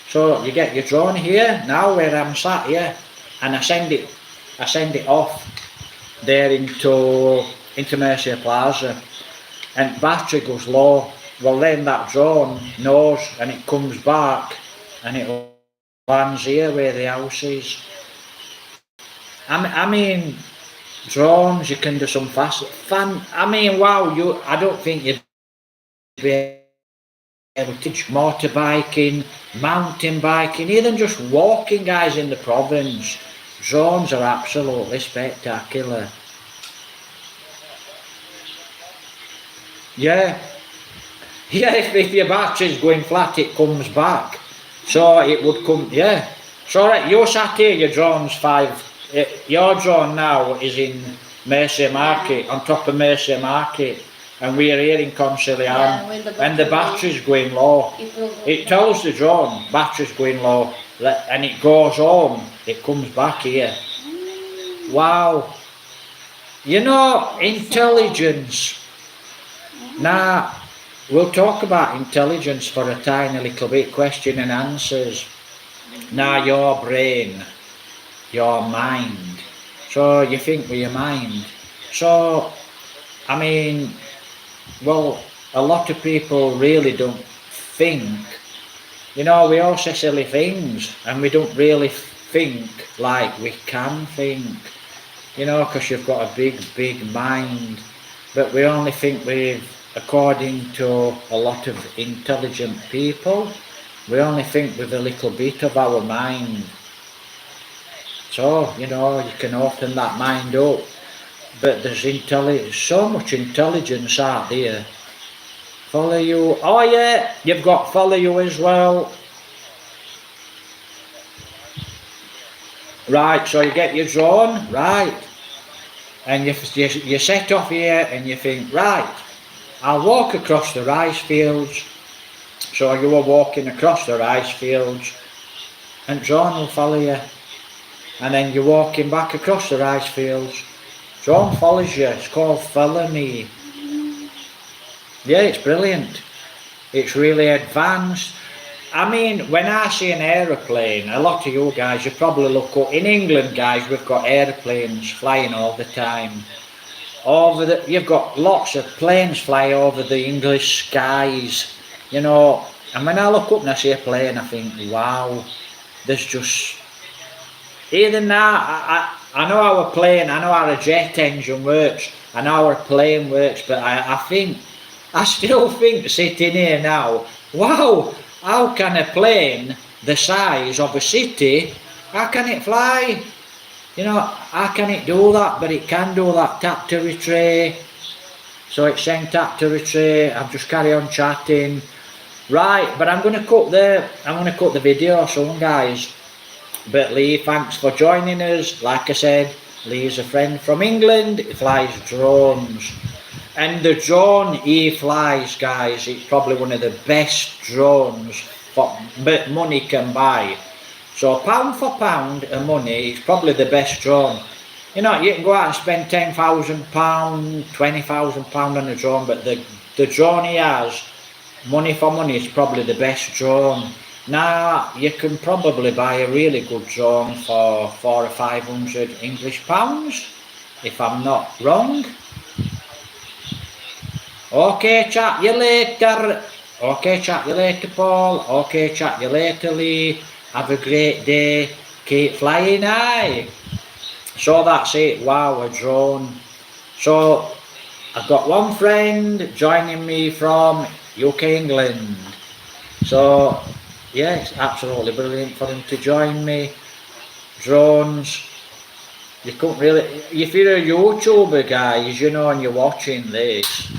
So you get your drone here, now where I'm sat here, and I send it off there into Murcia Plaza, and battery goes low. Well, then that drone knows, and it comes back and it lands here where the house is. I mean, drones, you can do some fun. I mean, wow, I don't think you'd be able to teach motorbiking, mountain biking, even just walking, guys, in the province. Drones are absolutely spectacular. Yeah, if your battery's going flat, it comes back. So it would come, yeah. So right, you're sat here, your drone's your drone now is in Murcia Market, on top of Murcia Market, and we're here in Concilian, and the battery's going low. It tells the drone, battery's going low, and it goes home, it comes back here. Wow. Intelligence. Now, we'll talk about intelligence for a tiny little bit, question and answers. Now, your brain, your mind. So you think with your mind. So, I mean, well, a lot of people really don't think. We all say silly things, and we don't really think like we can think. Because you've got a big mind. But we only think according to a lot of intelligent people, we only think with a little bit of our mind. So, you can open that mind up. But there's so much intelligence out there. Follow you. Oh yeah, you've got follow you as well. Right, so you get your drone, right. And you set off here and you think, right, I'll walk across the rice fields. So you were walking across the rice fields, and drone will follow you. And then you're walking back across the rice fields. Drone follows you. It's called Follow Me. Yeah, it's brilliant. It's really advanced. I mean, when I see an aeroplane, a lot of you guys, you probably look up. In England, guys, we've got aeroplanes flying all the time. You've got lots of planes fly over the English skies, And when I look up and I see a plane, I think, wow, there's just Even now, I know how a plane, I know how a jet engine works, I know how a plane works, but I still think sitting here now, wow, how can a plane the size of a city, how can it fly? You know, how can it do that? But it can do that. Tap to retrieve. So it's saying tap to retrieve. I'll just carry on chatting. Right, but I'm gonna cut the video soon, guys. But Lee, thanks for joining us. Like I said, Lee's a friend from England. He flies drones. And the drone he flies, guys, it's probably one of the best drones that money can buy. So pound for pound of money, it's probably the best drone. You know, you can go out and spend £10,000, £20,000 on a drone, but the drone he has, money for money, is probably the best drone. Now, you can probably buy a really good drone for 400 or 500 English pounds, if I'm not wrong. Okay, chat you later. Okay, chat you later, Paul. Okay, chat you later, Lee. Have a great day. Keep flying high. So that's it. Wow, a drone. So I've got one friend joining me from UK, England. So yeah, it's absolutely brilliant for him to join me. Drones. You couldn't really, if you're a YouTuber, guys, you know, and you're watching this,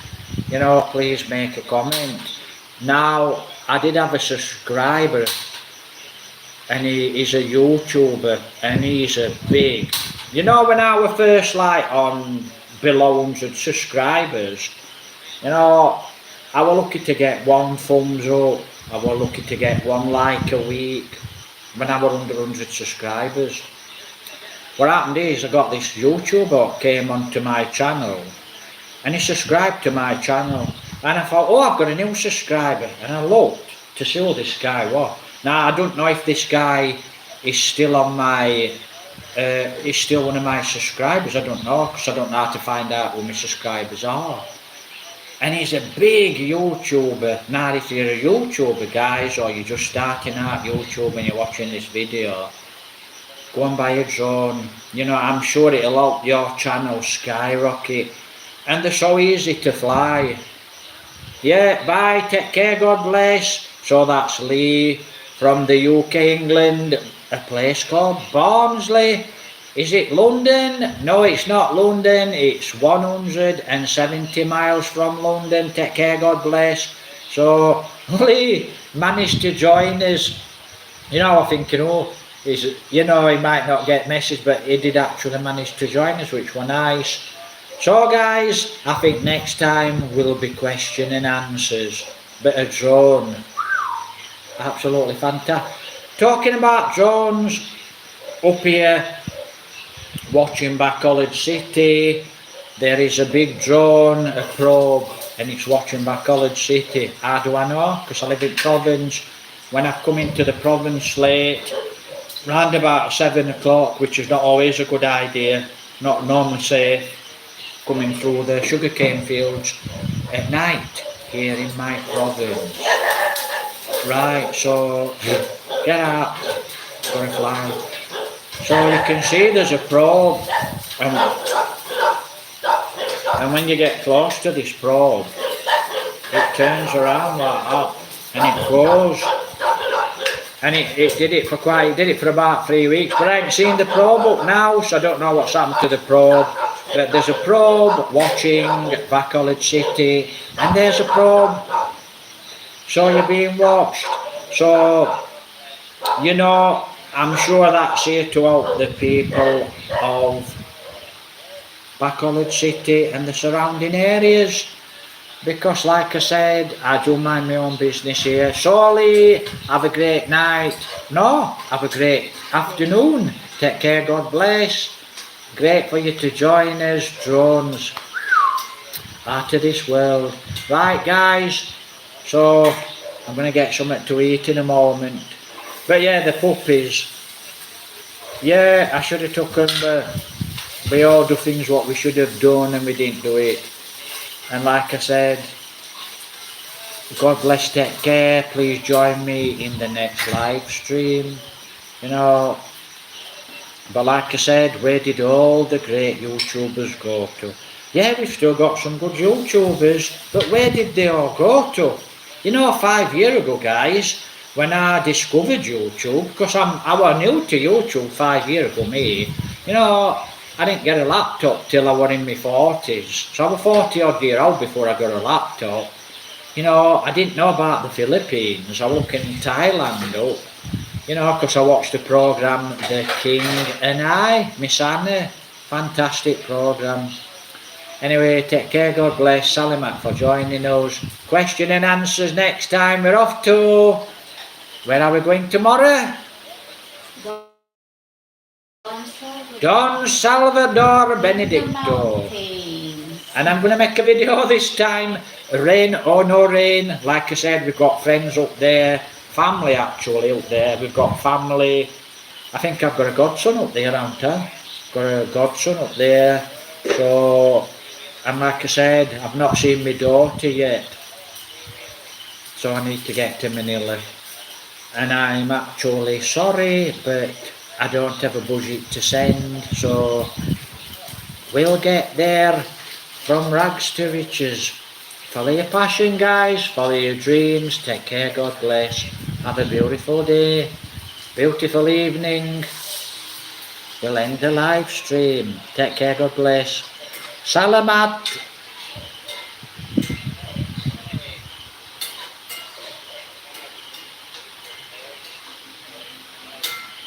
you know, please make a comment. Now, I did have a subscriber, and he's a YouTuber, and he's a big, you know, when I was first like on below 100 subscribers, you know, I was lucky to get one thumbs up, I was lucky to get one like a week when I was under 100 subscribers. What happened is I got this YouTuber came onto my channel, and he subscribed to my channel, and I thought, oh, I've got a new subscriber, and I looked to see who this guy was. Now, I don't know if this guy is still on my, is still one of my subscribers, I don't know, because I don't know how to find out who my subscribers are. And he's a big YouTuber. Now, if you're a YouTuber, guys, or you're just starting out YouTube and you're watching this video, go and buy a drone. You know, I'm sure it'll help your channel skyrocket. And they're so easy to fly. Yeah, bye, take care, God bless. So that's Lee from the UK, England, a place called Barnsley. Is it London? No, it's not London. It's 170 miles from London. Take care, God bless. So Lee managed to join us. You know, I'm thinking, oh, you know, he might not get message, but he did actually manage to join us, which was nice. So guys, I think next time will be question and answers. But a drone, absolutely fantastic. Talking about drones, up here, watching College City, there is a big drone, a probe, and it's watching College City. How do I know? Because I live in Province. When I come into the Province late, round about 7 o'clock, which is not always a good idea, not normally safe, coming through the sugarcane fields at night here in my province. Right, so get out for a fly. So you can see there's a probe, and when you get close to this probe, it turns around like that and it goes. And it did it for about 3 weeks, but I haven't seen the probe up now, so I don't know what's happened to the probe. But there's a probe watching College City, and there's a probe. So you're being watched. So, you know, I'm sure that's here to help the people of College City and the surrounding areas. Because like I said, I do mind my own business here. Sorry, have a great night. No, have a great afternoon. Take care, God bless. Great for you to join us. Drones out of this world. Right guys, so I'm going to get something to eat in a moment. But yeah, the puppies. Yeah, I should have took them, but we all do things what we should have done and we didn't do it. And like I said, God bless, take care. Please join me in the next live stream. You know, But like I said, where did all the great YouTubers go to? Yeah, we've still got some good YouTubers, but where did they all go to? You know, 5 years ago, guys, when I discovered YouTube, because I was new to YouTube 5 years ago, me, you know, I didn't get a laptop till I was in my 40s. So I was 40 odd year old before I got a laptop. You know, I didn't know about the Philippines. I was looking in Thailand up. You know, because I watched the programme The King and I, Miss Anna. Fantastic programme. Anyway, take care, God bless. Salimat for joining us. Question and answers next time. We're off to... Where are we going tomorrow? Don Salvador Benedicto. And I'm going to make a video this time. Rain or no rain. Like I said, we've got friends up there. Family actually up there. We've got family. I think I've got a godson up there, haven't I? Got a godson up there. So, and like I said, I've not seen my daughter yet. So I need to get to Manila. And I'm actually sorry, but I don't have a budget to send. So we'll get there from rags to riches. Follow your passion, guys. Follow your dreams. Take care. God bless. Have a beautiful day. Beautiful evening. We'll end the live stream. Take care. God bless. Salamat.